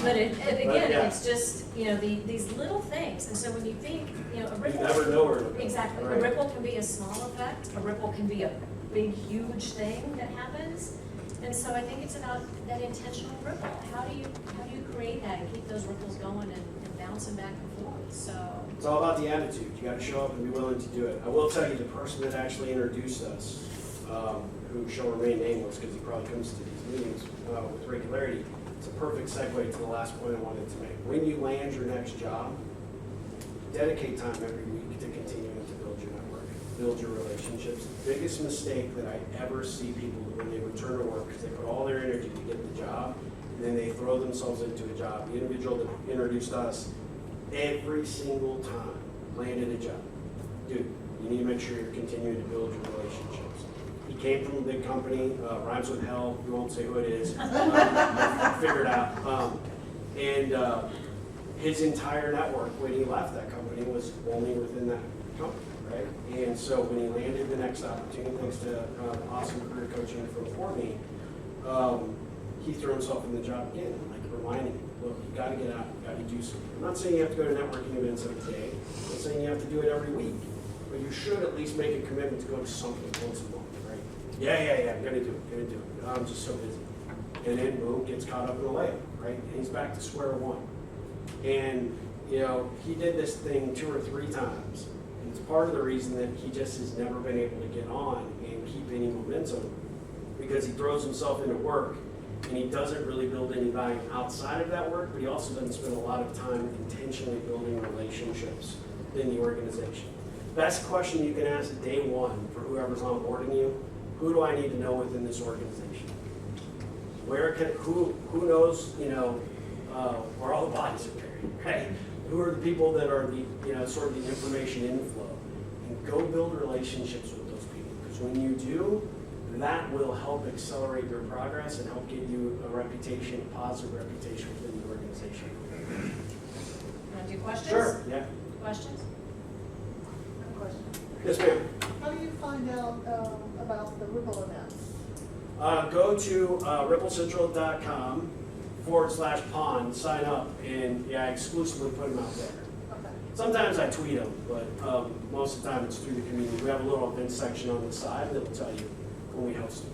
But it's just, these little things. And so when you think, a ripple. You never know where it'll go. Exactly. Right. A ripple can be a small effect. A ripple can be a big, huge thing that happens. And so I think it's about that intentional ripple. How do you create that and keep those ripples going and bouncing back and forth, so. It's all about the attitude. You gotta show up and be willing to do it. I will tell you, the person that actually introduced us, who shall remain nameless because he probably comes to these meetings with regularity, it's a perfect segue to the last point I wanted to make. When you land your next job, dedicate time every week to continuing to build your network, build your relationships. The biggest mistake that I ever see people do when they return to work is they put all their energy to get the job, and then they throw themselves into a job. The individual that introduced us, every single time, landed a job. Dude, you need to make sure you're continuing to build your relationships. He came from a big company, rhymes with hell, we won't say who it is, figure it out. His entire network, when he left that company, was only within that company, right? And so when he landed the next opportunity, thanks to awesome career coaching from Courtney, he threw himself in the job again, like reminding him, look, you gotta get out, you gotta do something. I'm not saying you have to go to networking events every day, I'm saying you have to do it every week, but you should at least make a commitment to go to something once a month, right? Yeah, I'm gonna do it. I'm just so busy. And then boom, gets caught up in the layup, right? And he's back to square one. And, you know, he did this thing 2 or 3 times. And it's part of the reason that he just has never been able to get on and keep any momentum, because he throws himself into work and he doesn't really build any value outside of that work, but he also doesn't spend a lot of time intentionally building relationships in the organization. Best question you can ask day one for whoever's onboarding you: who do I need to know within this organization? Who knows, where all the bodies are buried, right? Who are the people that are the, sort of the information inflow? And go build relationships with those people, because when you do, that will help accelerate your progress and help get you a reputation, a positive reputation within the organization. Want to do questions? Sure, yeah. Questions? Question. Yes, ma'am. How do you find out about the Ripple events? Go to ripplecentral.com/pond, sign up, and I exclusively put them out there. Okay. Sometimes I tweet them, but most of the time it's through the community. We have a little event section on the side that'll tell you when we host them.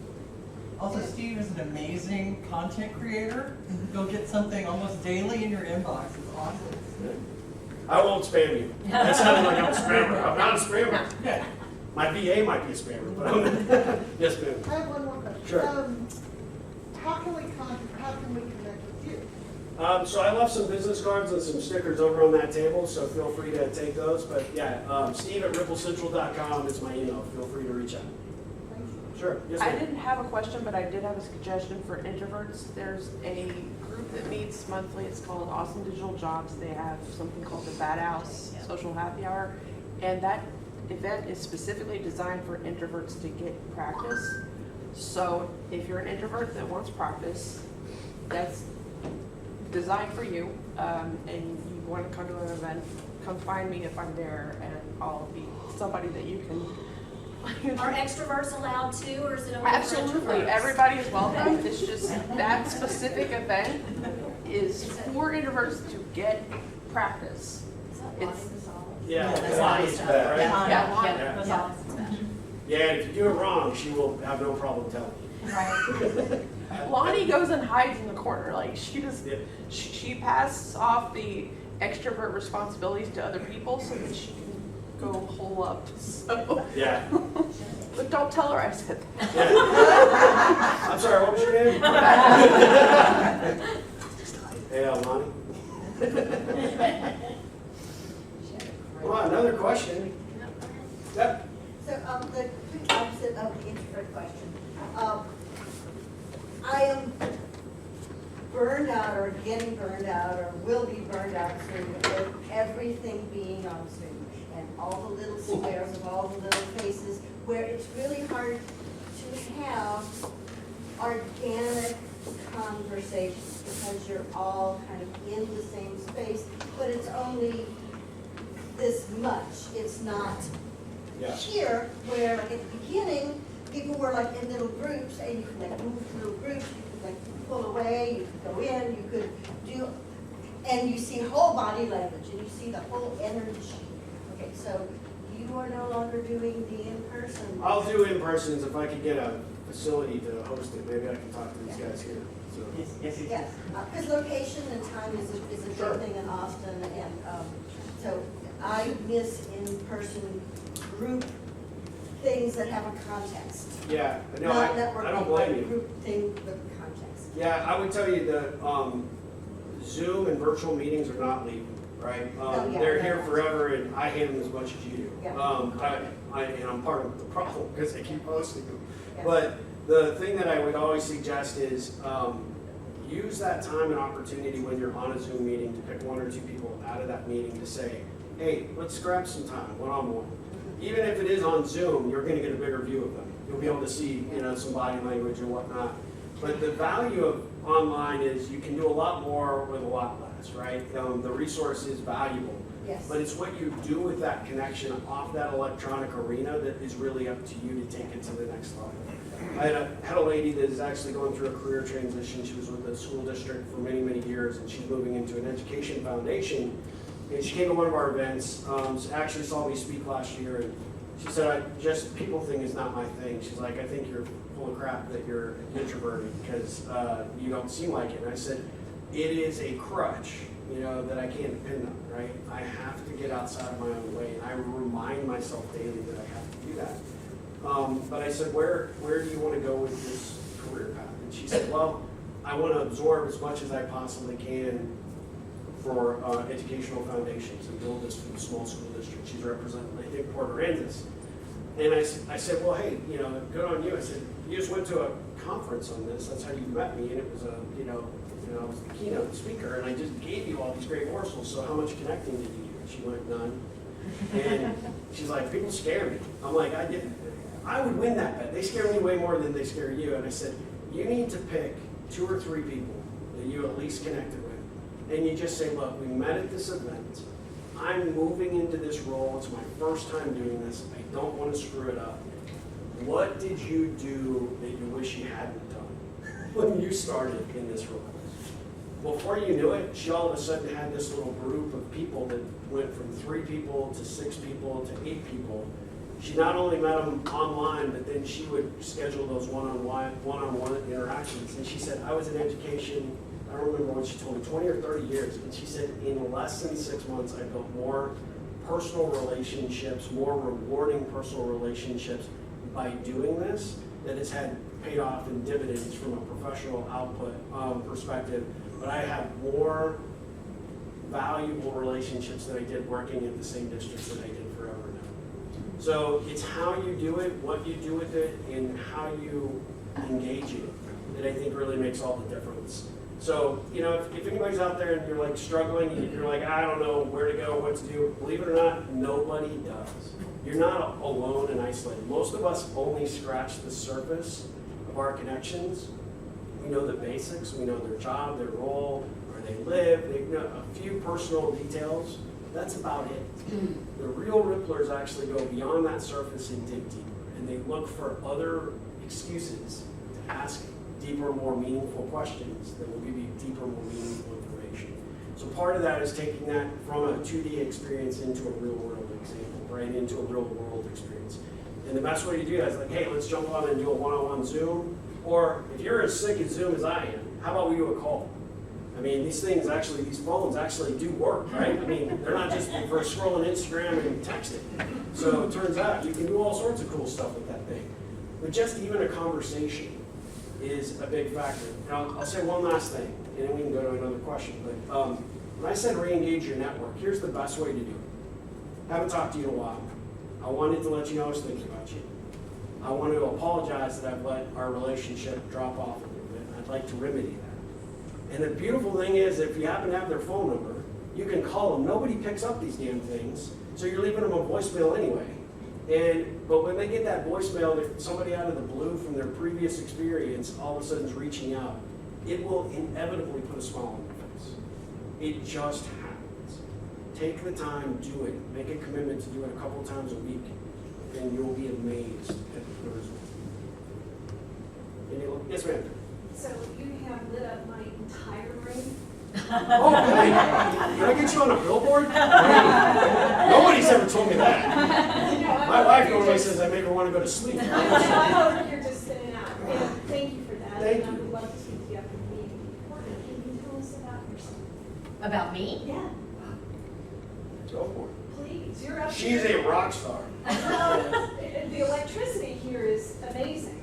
Also, Steve is an amazing content creator. You'll get something almost daily in your inbox. It's awesome. I won't spam you. That sounded like I'm a spammer. I'm not a spammer. Yeah. My VA might be a spammer, but I'm not. Yes, ma'am. I have one more question. Sure. How can we connect with you? So I left some business cards and some stickers over on that table, so feel free to take those. But yeah, Steve at ripplecentral.com is my email. Feel free to reach out. Thank you. Sure. Yes, I ma'am. didn't have a question, but I did have a suggestion for introverts. There's a group that meets monthly. It's called Awesome Digital Jobs. They have something called the Bad House Social Happy Hour, and that event is specifically designed for introverts to get practice. So if you're an introvert that wants practice, that's designed for you, and you want to come to an event, come find me if I'm there, and I'll be somebody that you can. Are extroverts allowed too, or is it only for Absolutely, introverts? everybody is welcome. It's just that specific event is for introverts to get practice. Is that It's- Lonnie Gonzalez? Yeah, Yeah, that's Lonnie's Lonnie's bad, right? bad. Yeah, Lonnie. Yeah. That's all it's about. Yeah, and if you do it wrong, she will have no problem telling you. Right. Lonnie goes and hides in the corner, like she just, Yeah. she passes off the extrovert responsibilities to other people so that she can go hole up. So, Yeah. but don't tell her I said that. Yeah. I'm sorry, what was your name? Hey, Lonnie. Come on, another question. Yep. So, the complete opposite of the introvert question. I am burned out or getting burned out or will be burned out soon with everything being on Zoom and all the little squares of all the little faces where it's really hard to have organic conversations because you're all kind of in the same space, but it's only this much. It's not Yeah. here, where at the beginning, people were like in little groups, and you could like move to little groups, you could like pull away, you could go in, you could do, and you see whole body language, and you see the whole energy. Okay, so you are no longer doing the in-person. I'll do in-persons if I could get a facility to host it. Maybe I can talk to these guys here. So, Yes. Yes, because location and time is a Sure. big thing in Austin, and so I miss in-person group things that have a context. yeah, no, Not I networking, don't blame but you. Group thing with context. Yeah, I would tell you that Zoom and virtual meetings are not leaving, right? Oh, yeah, They're yeah. here forever, and I hate them as much as you do. Yeah. And I'm part of the problem because I keep posting them. Yeah. But the thing that I would always suggest is use that time and opportunity when you're on a Zoom meeting to pick one or two people out of that meeting to say, hey, let's grab some time, one-on-one. Even if it is on Zoom, you're gonna get a bigger view of them. You'll be able to see, some body language and whatnot. But the value of online is you can do a lot more with a lot less, right? The resource is valuable. Yes. But it's what you do with that connection off that electronic arena that is really up to you to take it to the next level. I had a lady that is actually going through a career transition. She was with the school district for many, many years, and she's moving into an education foundation. And she came to one of our events, actually saw me speak last year, and she said, people thing is not my thing. She's like, I think you're full of crap that you're introverted because you don't seem like it. And I said, it is a crutch, that I can't depend on, right? I have to get outside of my own way, and I remind myself daily that I have to do that. But I said, where do you want to go with this career path? And she said, well, I want to absorb as much as I possibly can for educational foundations and build this for the small school district. She's representing, I think, Port Aransas. And I said, well, hey, good on you. I said, you just went to a conference on this. That's how you met me. And it was I was the keynote speaker, and I just gave you all these great morsels. So how much connecting did you do? And she went, none. And she's like, people scare me. I'm like, I would win that bet. They scare me way more than they scare you. And I said, you need to pick 2 or 3 people that you at least connected with. And you just say, look, we met at this event. I'm moving into this role. It's my first time doing this. I don't want to screw it up. What did you do that you wish you hadn't done when you started in this role? Before you knew it, she all of a sudden had this little group of people that went from 3 people to 6 people to 8 people. She not only met them online, but then she would schedule those one-on-one interactions. And she said, I was in education, I don't remember what she told me, 20 or 30 years. And she said, in less than 6 months, I built more personal relationships, more rewarding personal relationships by doing this that has had paid off in dividends from a professional output perspective. But I have more valuable relationships that I did working at the same districts that I did forever now. So it's how you do it, what you do with it, and how you engage it that I think really makes all the difference. So, if anybody's out there and you're like struggling, and you're like, I don't know where to go, what to do, believe it or not, nobody does. You're not alone and isolated. Most of us only scratch the surface of our connections. We know the basics, we know their job, their role, where they live, they know a few personal details. That's about it. The real ripplers actually go beyond that surface and dig deeper. And they look for other excuses to ask deeper, more meaningful questions that will give you deeper, more meaningful information. So part of that is taking that from a 2D experience into a real world example, right? Into a real world experience. And the best way to do that is like, hey, let's jump on and do a one-on-one Zoom. Or if you're as sick at Zoom as I am, how about we do a call? I mean, these phones actually do work, right? I mean, they're not just for scrolling Instagram and texting. So it turns out you can do all sorts of cool stuff with that thing. But just even a conversation is a big factor. Now, I'll say one last thing, and then we can go to another question. But when I said re-engage your network, here's the best way to do it. Haven't talked to you in a while. I wanted to let you know I was thinking about you. I want to apologize that I've let our relationship drop off a little bit. I'd like to remedy that. And the beautiful thing is, if you happen to have their phone number, you can call them. Nobody picks up these damn things, so you're leaving them a voicemail anyway. But when they get that voicemail, that somebody out of the blue from their previous experience all of a sudden is reaching out, it will inevitably put a smile on your face. It just happens. Take the time, do it. Make a commitment to do it a couple of times a week, and you'll be amazed at the result. Yes, ma'am. So you have lit up my entire brain. Oh, really? Can I get you on a billboard? Nobody's ever told me that. My wife normally says I make her want to go to sleep. I hope you're just sitting out. And thank you for that. Thank And I you. would love to speak to you after the meeting. About me? Yeah, Go for it. please, you're up She's here. a rock star. Well, the electricity here is amazing,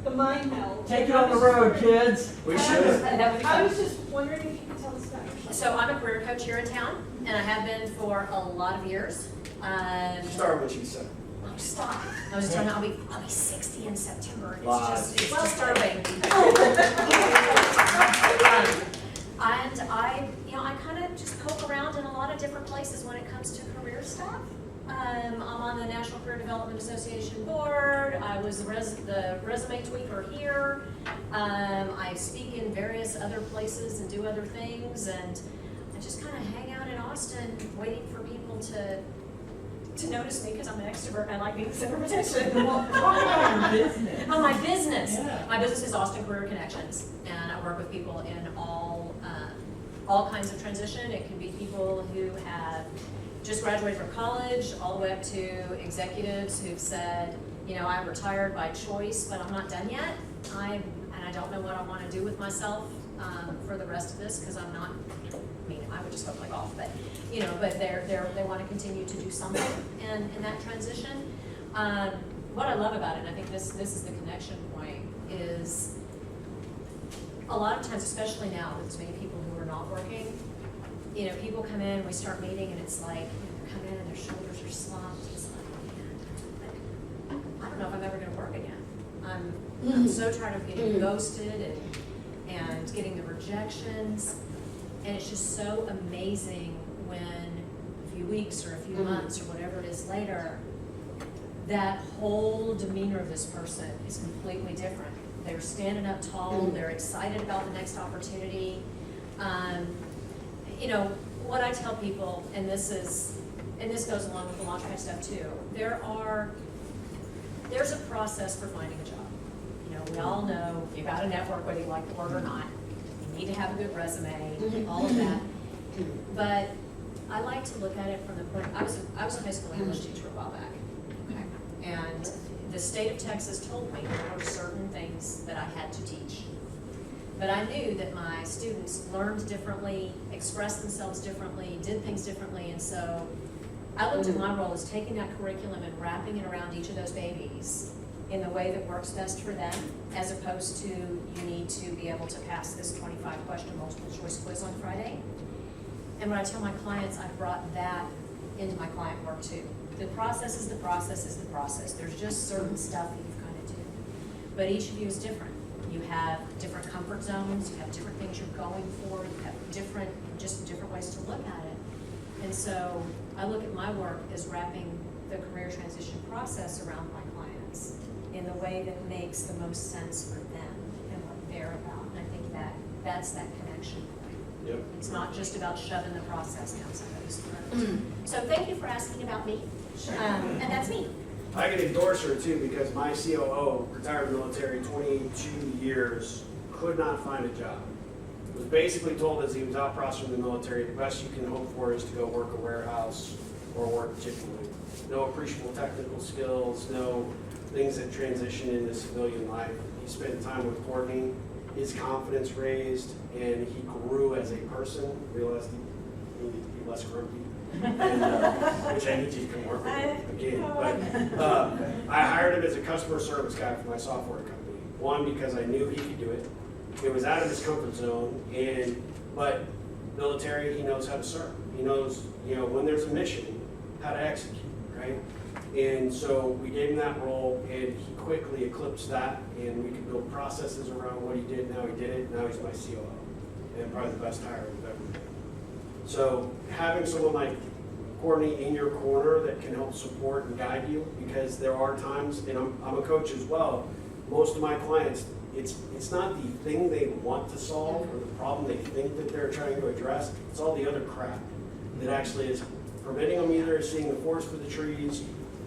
the mind meld. Take it on the road, kids. We should. That would be I fun. was just wondering if you could tell us about yourself. So I'm a career coach here in town, and I have been for a lot of years. She started when she was 7. Oh, stop. I was telling you, I'll be 60 in September. It's Lies. just, it's disturbing. And I kind of just poke around in a lot of different places when it comes to career stuff. I'm on the National Career Development Association board. I was the resume tweaker here. I speak in various other places and do other things, and I just kind of hang out in Austin, waiting for people to notice me because I'm an extrovert and I like being the center of attention. Well, talk about your business. Oh, my business. Yeah. My business is Austin Career Connections, and I work with people in all kinds of transition. It can be people who have just graduated from college, all the way up to executives who've said, I'm retired by choice, but I'm not done yet. And I don't know what I want to do with myself for the rest of this because I'm not. I would just go play golf, but but they want to continue to do something in that transition. What I love about it, and I think this is the connection point, is a lot of times, especially now with as many people who are not working, people come in, we start meeting, and it's like they come in and their shoulders are slumped. It's like, man, I don't know if I'm ever going to work again. I'm so tired of getting ghosted and getting the rejections. And it's just so amazing when a few weeks or a few months or whatever it is later, that whole demeanor of this person is completely different. They're standing up tall, they're excited about the next opportunity. What I tell people, and this goes along with the Launchpad stuff too, there's a process for finding a job. We all know you gotta network whether you like the work or not. You need to have a good resume, all of that. But I like to look at it from the point, I was a high school English teacher a while back. Okay. And the state of Texas told me there were certain things that I had to teach. But I knew that my students learned differently, expressed themselves differently, did things differently, and so I looked at my role as taking that curriculum and wrapping it around each of those babies in the way that works best for them, as opposed to you need to be able to pass this 25-question multiple choice quiz on Friday. And when I tell my clients, I brought that into my client work too. The process is the process is the process. There's just certain stuff that you've got to do. But each of you is different. You have different comfort zones, you have different things you're going for, you have different ways to look at it. And so I look at my work as wrapping the career transition process around my clients in the way that makes the most sense for them and what they're about. And I think that's that connection point. Yep. It's not just about shoving the process down somebody's throat. So thank you for asking about me. And that's me. I can endorse her too because my COO, retired military, 22 years, could not find a job. Was basically told as he was out processing the military, the best you can hope for is to go work a warehouse or work chicken. No appreciable technical skills, no things that transition into civilian life. He spent time with Courtney, his confidence raised, and he grew as a person, realized he needed to be less grumpy. And, which I need you to come work with me again. But I hired him as a customer service guy for my software company. One, because I knew he could do it. It was out of his comfort zone, but military, he knows how to serve. He knows, when there's a mission, how to execute, right? And so we gave him that role, and he quickly eclipsed that, and we could build processes around what he did. Now he did it. Now he's my COO, and probably the best hire we've ever made. So having someone like Courtney in your corner that can help support and guide you, because there are times, and I'm a coach as well, most of my clients, it's not the thing they want to solve or the problem they think that they're trying to address, it's all the other crap that actually is preventing them either seeing the forest for the trees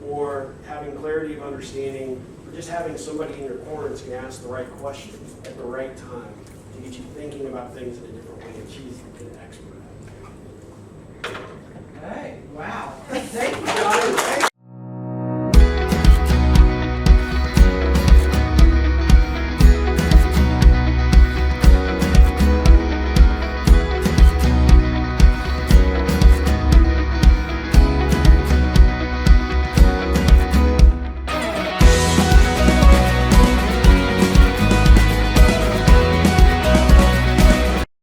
or having clarity of understanding, or just having somebody in your corner that's going to ask the right questions at the right time to get you thinking about things in a different